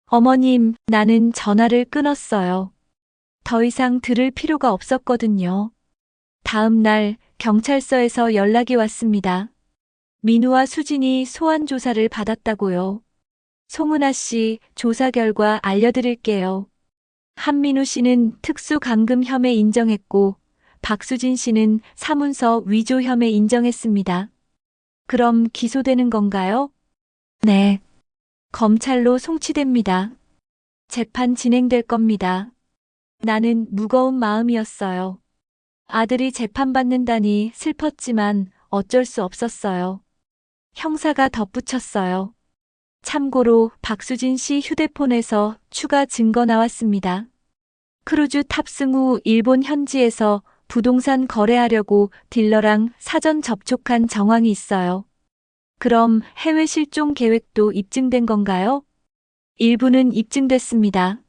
어머님, 나는 전화를 끊었어요. 더 이상 들을 필요가 없었거든요. 다음 날 경찰서에서 연락이 왔습니다. 민우와 수진이 소환 조사를 받았다고요. 송은아 씨, 조사 결과 알려드릴게요. 한민우 씨는 특수감금 혐의 인정했고, 박수진 씨는 사문서 위조 혐의 인정했습니다. 그럼 기소되는 건가요? 네. 검찰로 송치됩니다. 재판 진행될 겁니다. 나는 무거운 마음이었어요. 아들이 재판받는다니 슬펐지만 어쩔 수 없었어요. 형사가 덧붙였어요. 참고로 박수진 씨 휴대폰에서 추가 증거 나왔습니다. 크루즈 탑승 후 일본 현지에서 부동산 거래하려고 딜러랑 사전 접촉한 정황이 있어요. 그럼 해외 실종 계획도 입증된 건가요? 일부는 입증됐습니다.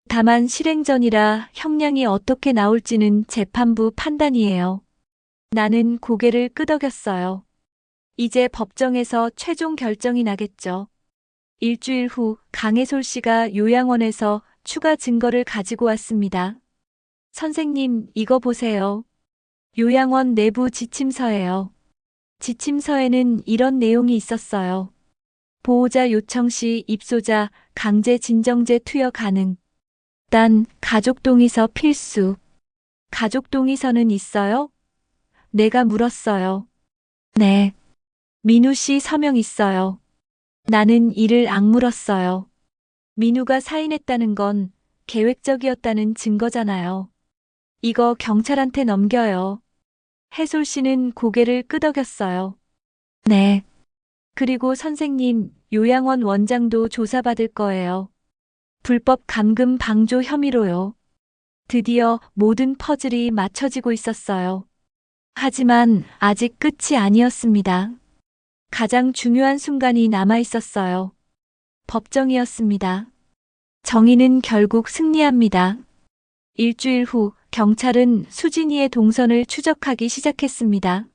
다만 실행 전이라 형량이 어떻게 나올지는 재판부 판단이에요. 나는 고개를 끄덕였어요. 이제 법정에서 최종 결정이 나겠죠. 일주일 후 강혜솔 씨가 요양원에서 추가 증거를 가지고 왔습니다. 선생님, 이거 보세요. 요양원 내부 지침서예요. 지침서에는 이런 내용이 있었어요. 보호자 요청 시 입소자 강제 진정제 투여 가능. 단 가족 동의서 필수. 가족 동의서는 있어요? 내가 물었어요. 네. 민우 씨 서명 있어요. 나는 이를 악물었어요. 민우가 사인했다는 건 계획적이었다는 증거잖아요. 이거 경찰한테 넘겨요. 해솔 씨는 고개를 끄덕였어요. 네. 그리고 선생님, 요양원 원장도 조사받을 거예요. 불법 감금 방조 혐의로요. 드디어 모든 퍼즐이 맞춰지고 있었어요. 하지만 아직 끝이 아니었습니다. 가장 중요한 순간이 남아 있었어요. 법정이었습니다. 정의는 결국 승리합니다. 일주일 후 경찰은 수진이의 동선을 추적하기 시작했습니다.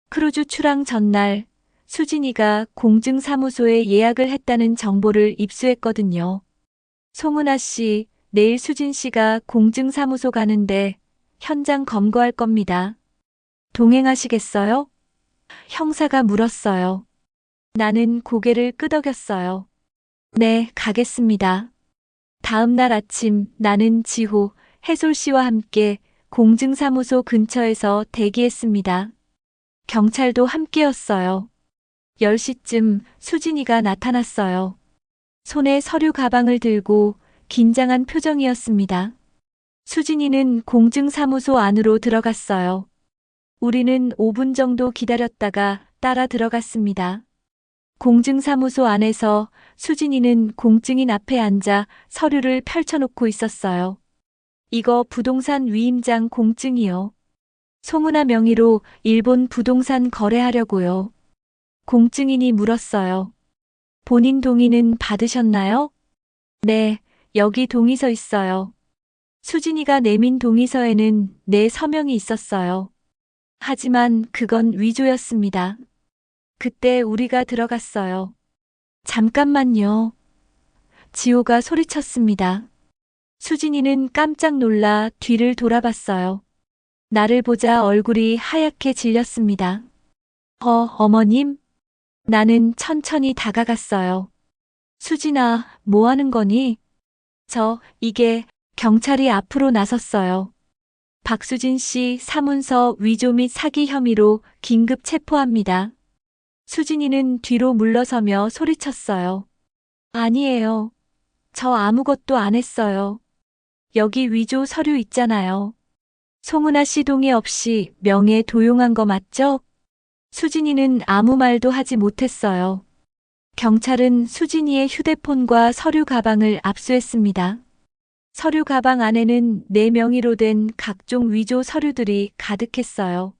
크루즈 출항 전날 수진이가 공증사무소에 예약을 했다는 정보를 입수했거든요. 송은아 씨, 내일 수진 씨가 공증사무소 가는데 현장 검거할 겁니다. 동행하시겠어요? 형사가 물었어요. 나는 고개를 끄덕였어요. 네, 가겠습니다. 다음 날 아침 나는 지호, 해솔 씨와 함께 공증사무소 근처에서 대기했습니다. 경찰도 함께였어요. 10시쯤 수진이가 나타났어요. 손에 서류 가방을 들고 긴장한 표정이었습니다. 수진이는 공증사무소 안으로 들어갔어요. 우리는 5분 정도 기다렸다가 따라 들어갔습니다. 공증사무소 안에서 수진이는 공증인 앞에 앉아 서류를 펼쳐놓고 있었어요. 이거 부동산 위임장 공증이요. 송은아 명의로 일본 부동산 거래하려고요. 공증인이 물었어요. 본인 동의는 받으셨나요? 네, 여기 동의서 있어요. 수진이가 내민 동의서에는 내 서명이 있었어요. 하지만 그건 위조였습니다. 그때 우리가 들어갔어요. 잠깐만요. 지호가 소리쳤습니다. 수진이는 깜짝 놀라 뒤를 돌아봤어요. 나를 보자 얼굴이 하얗게 질렸습니다. 어머님? 나는 천천히 다가갔어요. 수진아, 뭐 하는 거니? 이게 경찰이 앞으로 나섰어요. 박수진 씨 사문서 위조 및 사기 혐의로 긴급 체포합니다. 수진이는 뒤로 물러서며 소리쳤어요. 아니에요. 저 아무것도 안 했어요. 여기 위조 서류 있잖아요. 송은아 씨 동의 없이 명예 도용한 거 맞죠? 수진이는 아무 말도 하지 못했어요. 경찰은 수진이의 휴대폰과 서류 가방을 압수했습니다. 서류 가방 안에는 내 명의로 된 각종 위조 서류들이 가득했어요.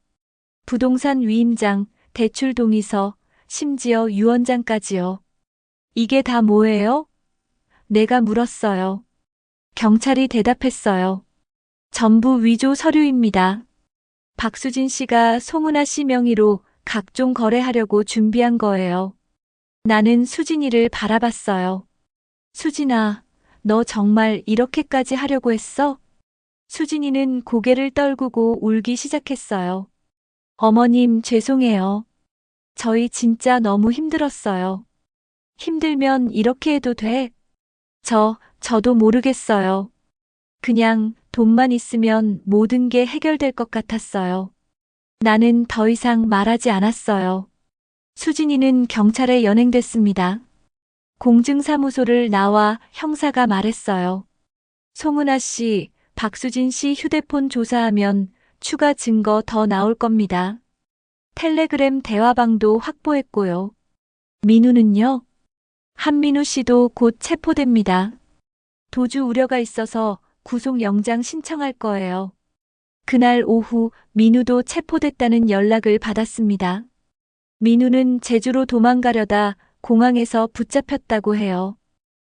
부동산 위임장, 대출 동의서, 심지어 유언장까지요. 이게 다 뭐예요? 내가 물었어요. 경찰이 대답했어요. 전부 위조 서류입니다. 박수진 씨가 송은아 씨 명의로 각종 거래하려고 준비한 거예요. 나는 수진이를 바라봤어요. 수진아, 너 정말 이렇게까지 하려고 했어? 수진이는 고개를 떨구고 울기 시작했어요. 어머님, 죄송해요. 저희 진짜 너무 힘들었어요. 힘들면 이렇게 해도 돼? 저도 모르겠어요. 그냥 돈만 있으면 모든 게 해결될 것 같았어요. 나는 더 이상 말하지 않았어요. 수진이는 경찰에 연행됐습니다. 공증사무소를 나와 형사가 말했어요. 송은아 씨, 박수진 씨 휴대폰 조사하면 추가 증거 더 나올 겁니다. 텔레그램 대화방도 확보했고요. 민우는요? 한민우 씨도 곧 체포됩니다. 도주 우려가 있어서 구속영장 신청할 거예요. 그날 오후 민우도 체포됐다는 연락을 받았습니다. 민우는 제주로 도망가려다 공항에서 붙잡혔다고 해요.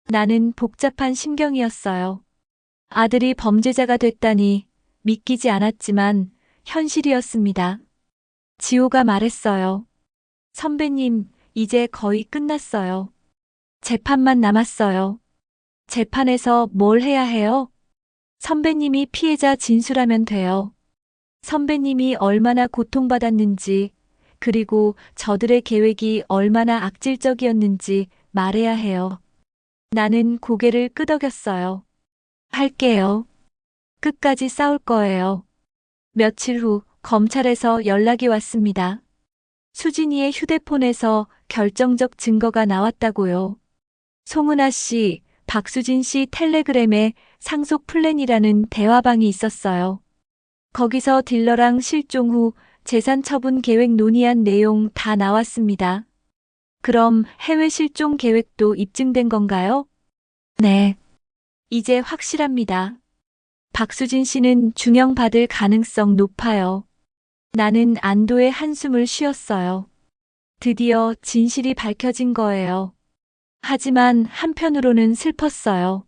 나는 복잡한 심경이었어요. 아들이 범죄자가 됐다니 믿기지 않았지만 현실이었습니다. 지호가 말했어요. 선배님, 이제 거의 끝났어요. 재판만 남았어요. 재판에서 뭘 해야 해요? 선배님이 피해자 진술하면 돼요. 선배님이 얼마나 고통받았는지, 그리고 저들의 계획이 얼마나 악질적이었는지 말해야 해요. 나는 고개를 끄덕였어요. 할게요. 끝까지 싸울 거예요. 며칠 후 검찰에서 연락이 왔습니다. 수진이의 휴대폰에서 결정적 증거가 나왔다고요. 송은아 씨, 박수진 씨 텔레그램에 상속 플랜이라는 대화방이 있었어요. 거기서 딜러랑 실종 후 재산 처분 계획 논의한 내용 다 나왔습니다. 그럼 해외 실종 계획도 입증된 건가요? 네. 이제 확실합니다. 박수진 씨는 중형받을 가능성 높아요. 나는 안도의 한숨을 쉬었어요. 드디어 진실이 밝혀진 거예요. 하지만 한편으로는 슬펐어요.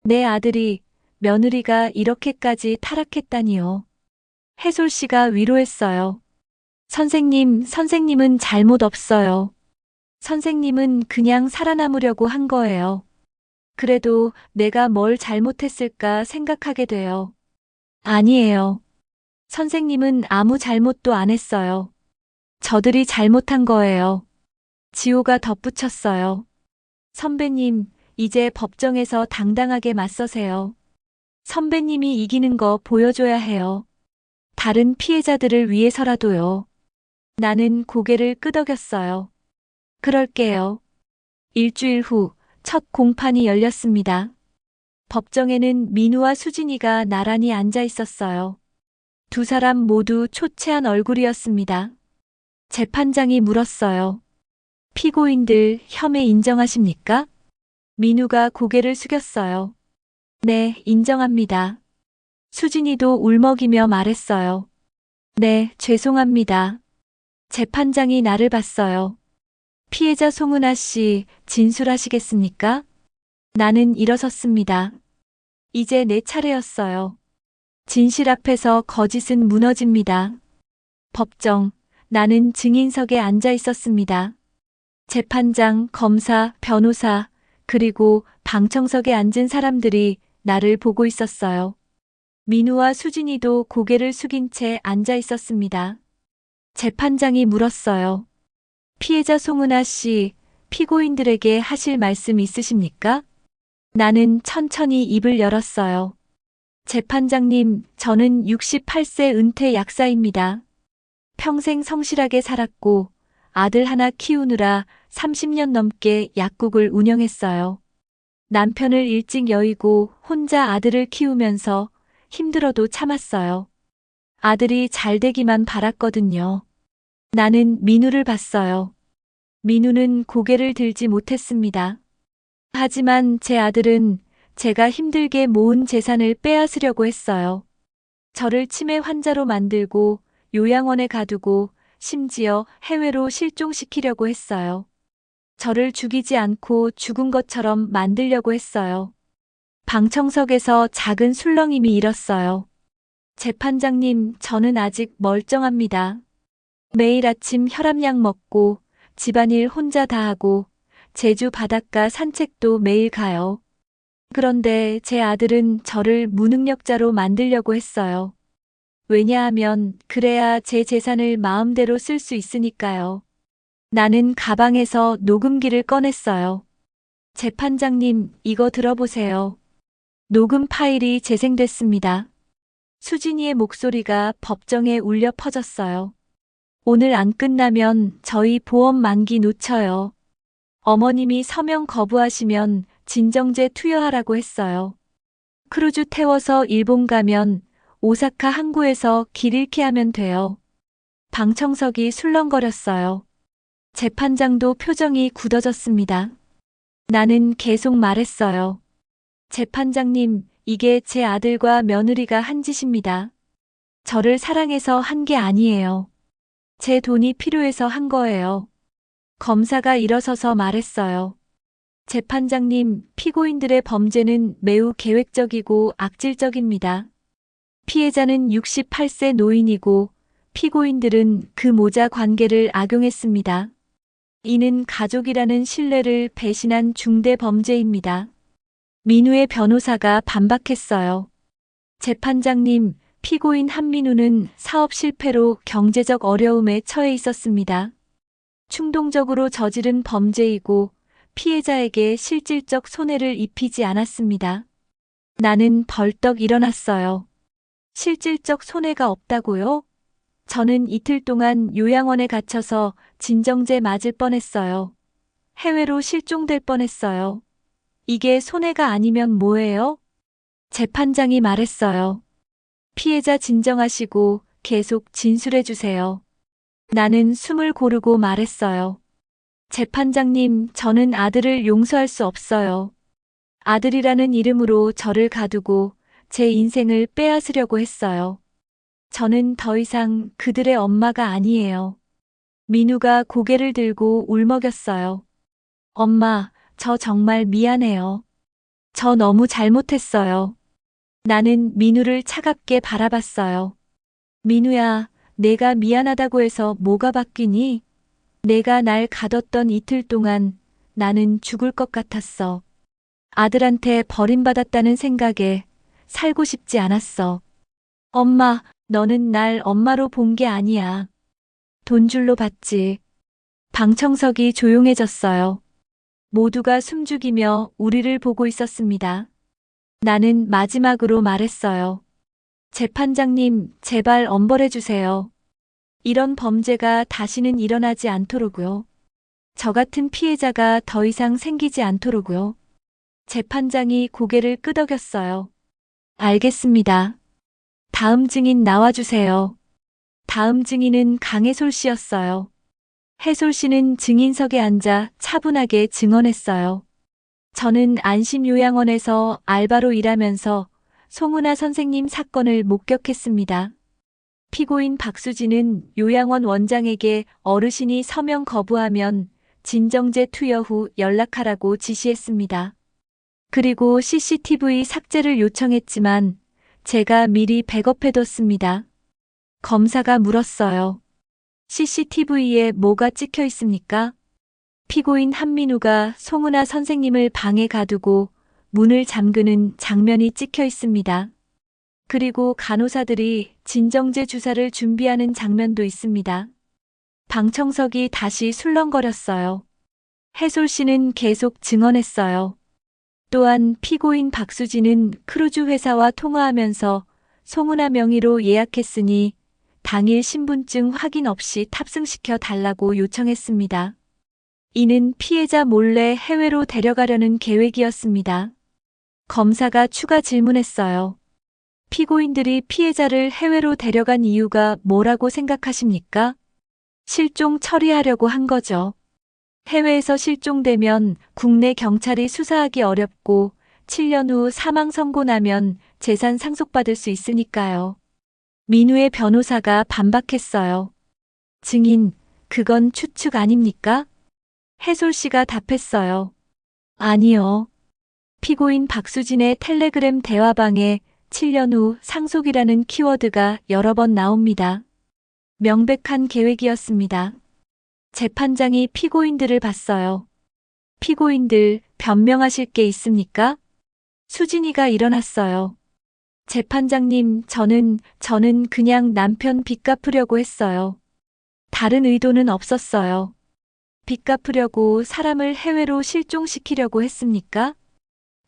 내 아들이, 며느리가 이렇게까지 타락했다니요. 해솔 씨가 위로했어요. 선생님은 잘못 없어요. 선생님은 그냥 살아남으려고 한 거예요. 그래도 내가 뭘 잘못했을까 생각하게 돼요. 아니에요. 선생님은 아무 잘못도 안 했어요. 저들이 잘못한 거예요. 지호가 덧붙였어요. 선배님, 이제 법정에서 당당하게 맞서세요. 선배님이 이기는 거 보여줘야 해요. 다른 피해자들을 위해서라도요. 나는 고개를 끄덕였어요. 그럴게요. 일주일 후 첫 공판이 열렸습니다. 법정에는 민우와 수진이가 나란히 앉아 있었어요. 두 사람 모두 초췌한 얼굴이었습니다. 재판장이 물었어요. 피고인들 혐의 인정하십니까? 민우가 고개를 숙였어요. 네, 인정합니다. 수진이도 울먹이며 말했어요. 네, 죄송합니다. 재판장이 나를 봤어요. 피해자 송은아 씨, 진술하시겠습니까? 나는 일어섰습니다. 이제 내 차례였어요. 진실 앞에서 거짓은 무너집니다. 법정, 나는 증인석에 앉아 있었습니다. 재판장, 검사, 변호사, 그리고 방청석에 앉은 사람들이 나를 보고 있었어요. 민우와 수진이도 고개를 숙인 채 앉아 있었습니다. 재판장이 물었어요. 피해자 송은아 씨, 피고인들에게 하실 말씀 있으십니까? 나는 천천히 입을 열었어요. 재판장님, 저는 68세 은퇴 약사입니다. 평생 성실하게 살았고 아들 하나 키우느라 30년 넘게 약국을 운영했어요. 남편을 일찍 여의고 혼자 아들을 키우면서 힘들어도 참았어요. 아들이 잘 되기만 바랐거든요. 나는 민우를 봤어요. 민우는 고개를 들지 못했습니다. 하지만 제 아들은 제가 힘들게 모은 재산을 빼앗으려고 했어요. 저를 치매 환자로 만들고 요양원에 가두고 심지어 해외로 실종시키려고 했어요. 저를 죽이지 않고 죽은 것처럼 만들려고 했어요. 방청석에서 작은 술렁임이 일었어요. 재판장님, 저는 아직 멀쩡합니다. 매일 아침 혈압약 먹고 집안일 혼자 다 하고 제주 바닷가 산책도 매일 가요. 그런데 제 아들은 저를 무능력자로 만들려고 했어요. 왜냐하면 그래야 제 재산을 마음대로 쓸 수 있으니까요. 나는 가방에서 녹음기를 꺼냈어요. 재판장님, 이거 들어보세요. 녹음 파일이 재생됐습니다. 수진이의 목소리가 법정에 울려 퍼졌어요. 오늘 안 끝나면 저희 보험 만기 놓쳐요. 어머님이 서명 거부하시면 진정제 투여하라고 했어요. 크루즈 태워서 일본 가면 오사카 항구에서 길 잃게 하면 돼요. 방청석이 술렁거렸어요. 재판장도 표정이 굳어졌습니다. 나는 계속 말했어요. 재판장님, 이게 제 아들과 며느리가 한 짓입니다. 저를 사랑해서 한 게 아니에요. 제 돈이 필요해서 한 거예요. 검사가 일어서서 말했어요. 재판장님, 피고인들의 범죄는 매우 계획적이고 악질적입니다. 피해자는 68세 노인이고 피고인들은 그 모자 관계를 악용했습니다. 이는 가족이라는 신뢰를 배신한 중대 범죄입니다. 민우의 변호사가 반박했어요. 재판장님, 피고인 한민우는 사업 실패로 경제적 어려움에 처해 있었습니다. 충동적으로 저지른 범죄이고 피해자에게 실질적 손해를 입히지 않았습니다. 나는 벌떡 일어났어요. 실질적 손해가 없다고요? 저는 이틀 동안 요양원에 갇혀서 진정제 맞을 뻔했어요. 해외로 실종될 뻔했어요. 이게 손해가 아니면 뭐예요? 재판장이 말했어요. 피해자 진정하시고 계속 진술해 주세요. 나는 숨을 고르고 말했어요. 재판장님, 저는 아들을 용서할 수 없어요. 아들이라는 이름으로 저를 가두고 제 인생을 빼앗으려고 했어요. 저는 더 이상 그들의 엄마가 아니에요. 민우가 고개를 들고 울먹였어요. 엄마, 저 정말 미안해요. 저 너무 잘못했어요. 나는 민우를 차갑게 바라봤어요. 민우야, 내가 미안하다고 해서 뭐가 바뀌니? 내가 날 가뒀던 이틀 동안 나는 죽을 것 같았어. 아들한테 버림받았다는 생각에 살고 싶지 않았어. 엄마, 너는 날 엄마로 본 게 아니야. 돈줄로 봤지. 방청석이 조용해졌어요. 모두가 숨죽이며 우리를 보고 있었습니다. 나는 마지막으로 말했어요. 재판장님, 제발 엄벌해 주세요. 이런 범죄가 다시는 일어나지 않도록요. 저 같은 피해자가 더 이상 생기지 않도록요. 재판장이 고개를 끄덕였어요. 알겠습니다. 다음 증인 나와주세요. 다음 증인은 강해솔 씨였어요. 해솔 씨는 증인석에 앉아 차분하게 증언했어요. 저는 안심요양원에서 알바로 일하면서 송은아 선생님 사건을 목격했습니다. 피고인 박수진은 요양원 원장에게 어르신이 서명 거부하면 진정제 투여 후 연락하라고 지시했습니다. 그리고 CCTV 삭제를 요청했지만 제가 미리 백업해뒀습니다. 검사가 물었어요. CCTV에 뭐가 찍혀 있습니까? 피고인 한민우가 송은아 선생님을 방에 가두고 문을 잠그는 장면이 찍혀 있습니다. 그리고 간호사들이 진정제 주사를 준비하는 장면도 있습니다. 방청석이 다시 술렁거렸어요. 해솔 씨는 계속 증언했어요. 또한 피고인 박수진은 크루즈 회사와 통화하면서 송은아 명의로 예약했으니 당일 신분증 확인 없이 탑승시켜 달라고 요청했습니다. 이는 피해자 몰래 해외로 데려가려는 계획이었습니다. 검사가 추가 질문했어요. 피고인들이 피해자를 해외로 데려간 이유가 뭐라고 생각하십니까? 실종 처리하려고 한 거죠. 해외에서 실종되면 국내 경찰이 수사하기 어렵고 7년 후 사망 선고 나면 재산 상속받을 수 있으니까요. 민우의 변호사가 반박했어요. 증인, 그건 추측 아닙니까? 해솔 씨가 답했어요. 아니요. 피고인 박수진의 텔레그램 대화방에 7년 후 상속이라는 키워드가 여러 번 나옵니다. 명백한 계획이었습니다. 재판장이 피고인들을 봤어요. 피고인들 변명하실 게 있습니까? 수진이가 일어났어요. 재판장님, 저는 그냥 남편 빚 갚으려고 했어요. 다른 의도는 없었어요. 빚 갚으려고 사람을 해외로 실종시키려고 했습니까?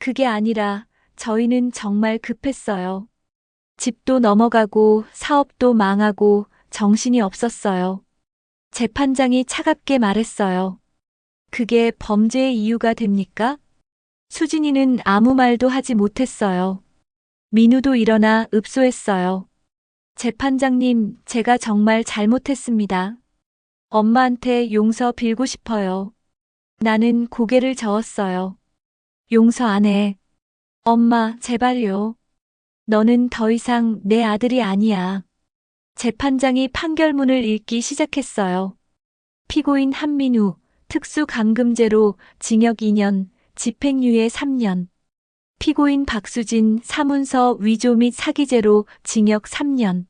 그게 아니라 저희는 정말 급했어요. 집도 넘어가고 사업도 망하고 정신이 없었어요. 재판장이 차갑게 말했어요. 그게 범죄의 이유가 됩니까? 수진이는 아무 말도 하지 못했어요. 민우도 일어나 읍소했어요. 재판장님, 제가 정말 잘못했습니다. 엄마한테 용서 빌고 싶어요. 나는 고개를 저었어요. 용서 안 해. 엄마, 제발요. 너는 더 이상 내 아들이 아니야. 재판장이 판결문을 읽기 시작했어요. 피고인 한민우, 특수감금죄로 징역 2년, 집행유예 3년. 피고인 박수진, 사문서 위조 및 사기죄로 징역 3년.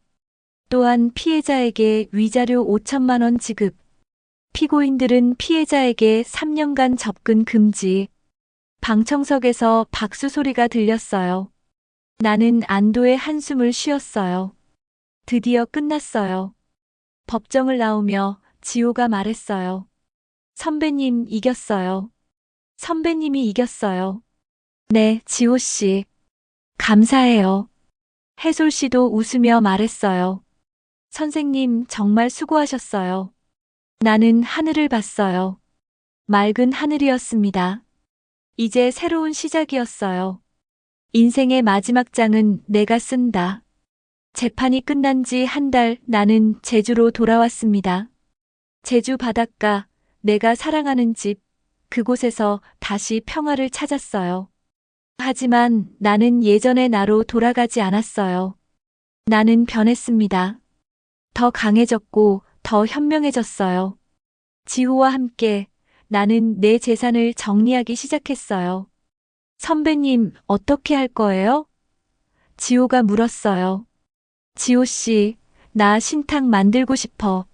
또한 피해자에게 위자료 5천만 원 지급. 피고인들은 피해자에게 3년간 접근 금지. 방청석에서 박수 소리가 들렸어요. 나는 안도의 한숨을 쉬었어요. 드디어 끝났어요. 법정을 나오며 지호가 말했어요. 선배님 이겼어요. 선배님이 이겼어요. 네, 지호 씨. 감사해요. 해솔 씨도 웃으며 말했어요. 선생님 정말 수고하셨어요. 나는 하늘을 봤어요. 맑은 하늘이었습니다. 이제 새로운 시작이었어요. 인생의 마지막 장은 내가 쓴다. 재판이 끝난 지 한 달 나는 제주로 돌아왔습니다. 제주 바닷가, 내가 사랑하는 집, 그곳에서 다시 평화를 찾았어요. 하지만 나는 예전의 나로 돌아가지 않았어요. 나는 변했습니다. 더 강해졌고 더 현명해졌어요. 지호와 함께 나는 내 재산을 정리하기 시작했어요. 선배님, 어떻게 할 거예요? 지호가 물었어요. 지호 씨, 나 신탁 만들고 싶어.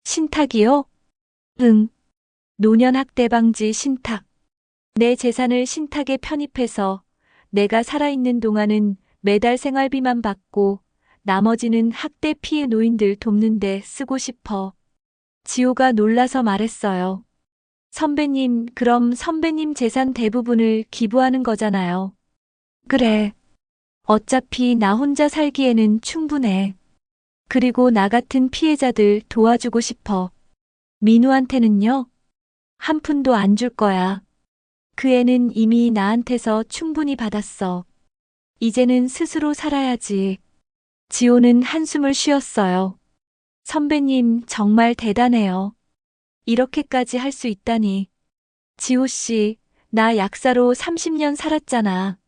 신탁이요? 응. 노년학대 방지 신탁. 내 재산을 신탁에 편입해서 내가 살아있는 동안은 매달 생활비만 받고 나머지는 학대 피해 노인들 돕는데 쓰고 싶어. 지호가 놀라서 말했어요. 선배님, 그럼 선배님 재산 대부분을 기부하는 거잖아요. 그래. 어차피 나 혼자 살기에는 충분해. 그리고 나 같은 피해자들 도와주고 싶어. 민우한테는요? 한 푼도 안 줄 거야. 그 애는 이미 나한테서 충분히 받았어. 이제는 스스로 살아야지. 지호는 한숨을 쉬었어요. 선배님 정말 대단해요. 이렇게까지 할 수 있다니. 지호 씨, 나 약사로 30년 살았잖아.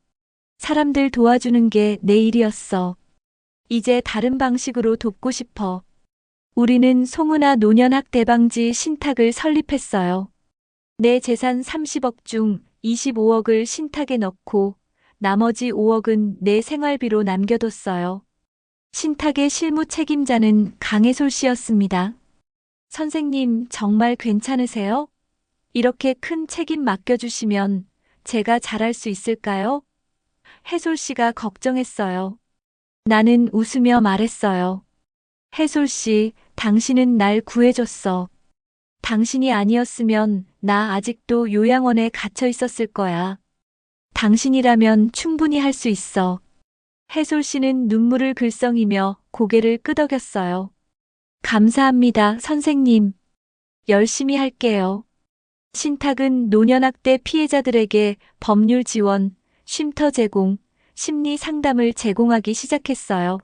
사람들 도와주는 게 내 일이었어. 이제 다른 방식으로 돕고 싶어. 우리는 송은아 노년학대 방지 신탁을 설립했어요. 내 재산 30억 중 25억을 신탁에 넣고 나머지 5억은 내 생활비로 남겨뒀어요. 신탁의 실무 책임자는 강혜솔 씨였습니다. 선생님 정말 괜찮으세요? 이렇게 큰 책임 맡겨주시면 제가 잘할 수 있을까요? 해솔 씨가 걱정했어요. 나는 웃으며 말했어요. 해솔 씨, 당신은 날 구해줬어. 당신이 아니었으면 나 아직도 요양원에 갇혀 있었을 거야. 당신이라면 충분히 할 수 있어. 해솔 씨는 눈물을 글썽이며 고개를 끄덕였어요. 감사합니다, 선생님. 열심히 할게요. 신탁은 노년학대 피해자들에게 법률 지원, 쉼터 제공, 심리 상담을 제공하기 시작했어요.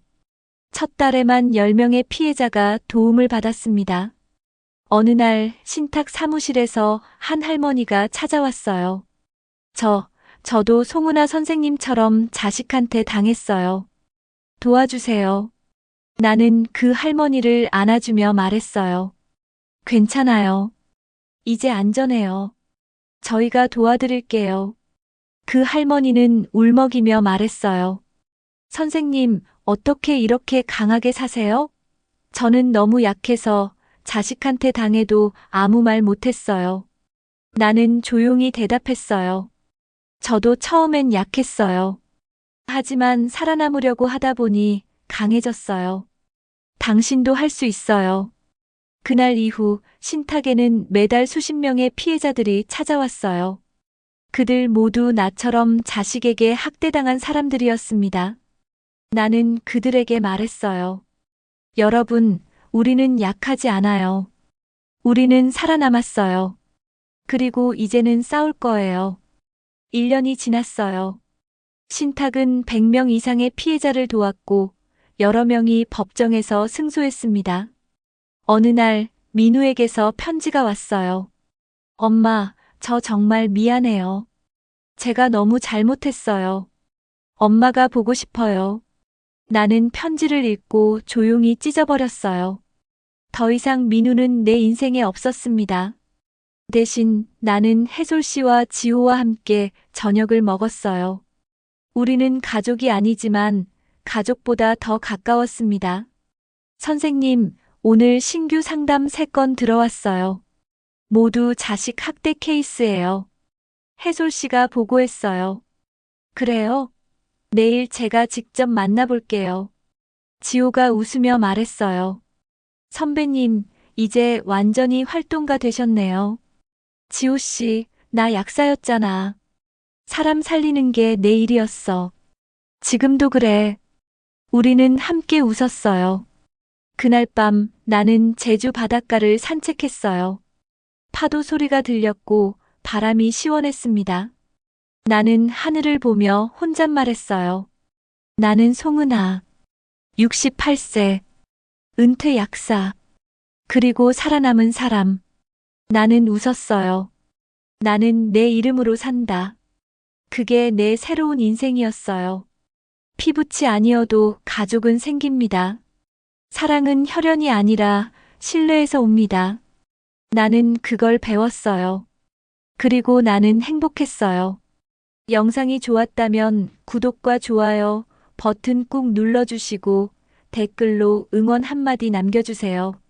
첫 달에만 10명의 피해자가 도움을 받았습니다. 어느 날 신탁 사무실에서 한 할머니가 찾아왔어요. 저도 송은아 선생님처럼 자식한테 당했어요. 도와주세요. 나는 그 할머니를 안아주며 말했어요. 괜찮아요. 이제 안전해요. 저희가 도와드릴게요. 그 할머니는 울먹이며 말했어요. 선생님, 어떻게 이렇게 강하게 사세요? 저는 너무 약해서 자식한테 당해도 아무 말 못했어요. 나는 조용히 대답했어요. 저도 처음엔 약했어요. 하지만 살아남으려고 하다 보니 강해졌어요. 당신도 할 수 있어요. 그날 이후 신탁에는 매달 수십 명의 피해자들이 찾아왔어요. 그들 모두 나처럼 자식에게 학대당한 사람들이었습니다. 나는 그들에게 말했어요. 여러분, 우리는 약하지 않아요. 우리는 살아남았어요. 그리고 이제는 싸울 거예요. 1년이 지났어요. 신탁은 100명 이상의 피해자를 도왔고 여러 명이 법정에서 승소했습니다. 어느 날 민우에게서 편지가 왔어요. 엄마, 저 정말 미안해요. 제가 너무 잘못했어요. 엄마가 보고 싶어요. 나는 편지를 읽고 조용히 찢어버렸어요. 더 이상 민우는 내 인생에 없었습니다. 대신 나는 혜솔 씨와 지호와 함께 저녁을 먹었어요. 우리는 가족이 아니지만 가족보다 더 가까웠습니다. 선생님, 오늘 신규 상담 3건 들어왔어요. 모두 자식 학대 케이스예요. 혜솔 씨가 보고했어요. 그래요? 내일 제가 직접 만나볼게요. 지호가 웃으며 말했어요. 선배님, 이제 완전히 활동가 되셨네요. 지호 씨, 나 약사였잖아. 사람 살리는 게 내 일이었어. 지금도 그래. 우리는 함께 웃었어요. 그날 밤 나는 제주 바닷가를 산책했어요. 파도 소리가 들렸고 바람이 시원했습니다. 나는 하늘을 보며 혼잣말했어요. 나는 송은아. 68세. 은퇴 약사. 그리고 살아남은 사람. 나는 웃었어요. 나는 내 이름으로 산다. 그게 내 새로운 인생이었어요. 피부치 아니어도 가족은 생깁니다. 사랑은 혈연이 아니라 신뢰에서 옵니다. 나는 그걸 배웠어요. 그리고 나는 행복했어요. 영상이 좋았다면 구독과 좋아요 버튼 꾹 눌러주시고 댓글로 응원 한마디 남겨주세요.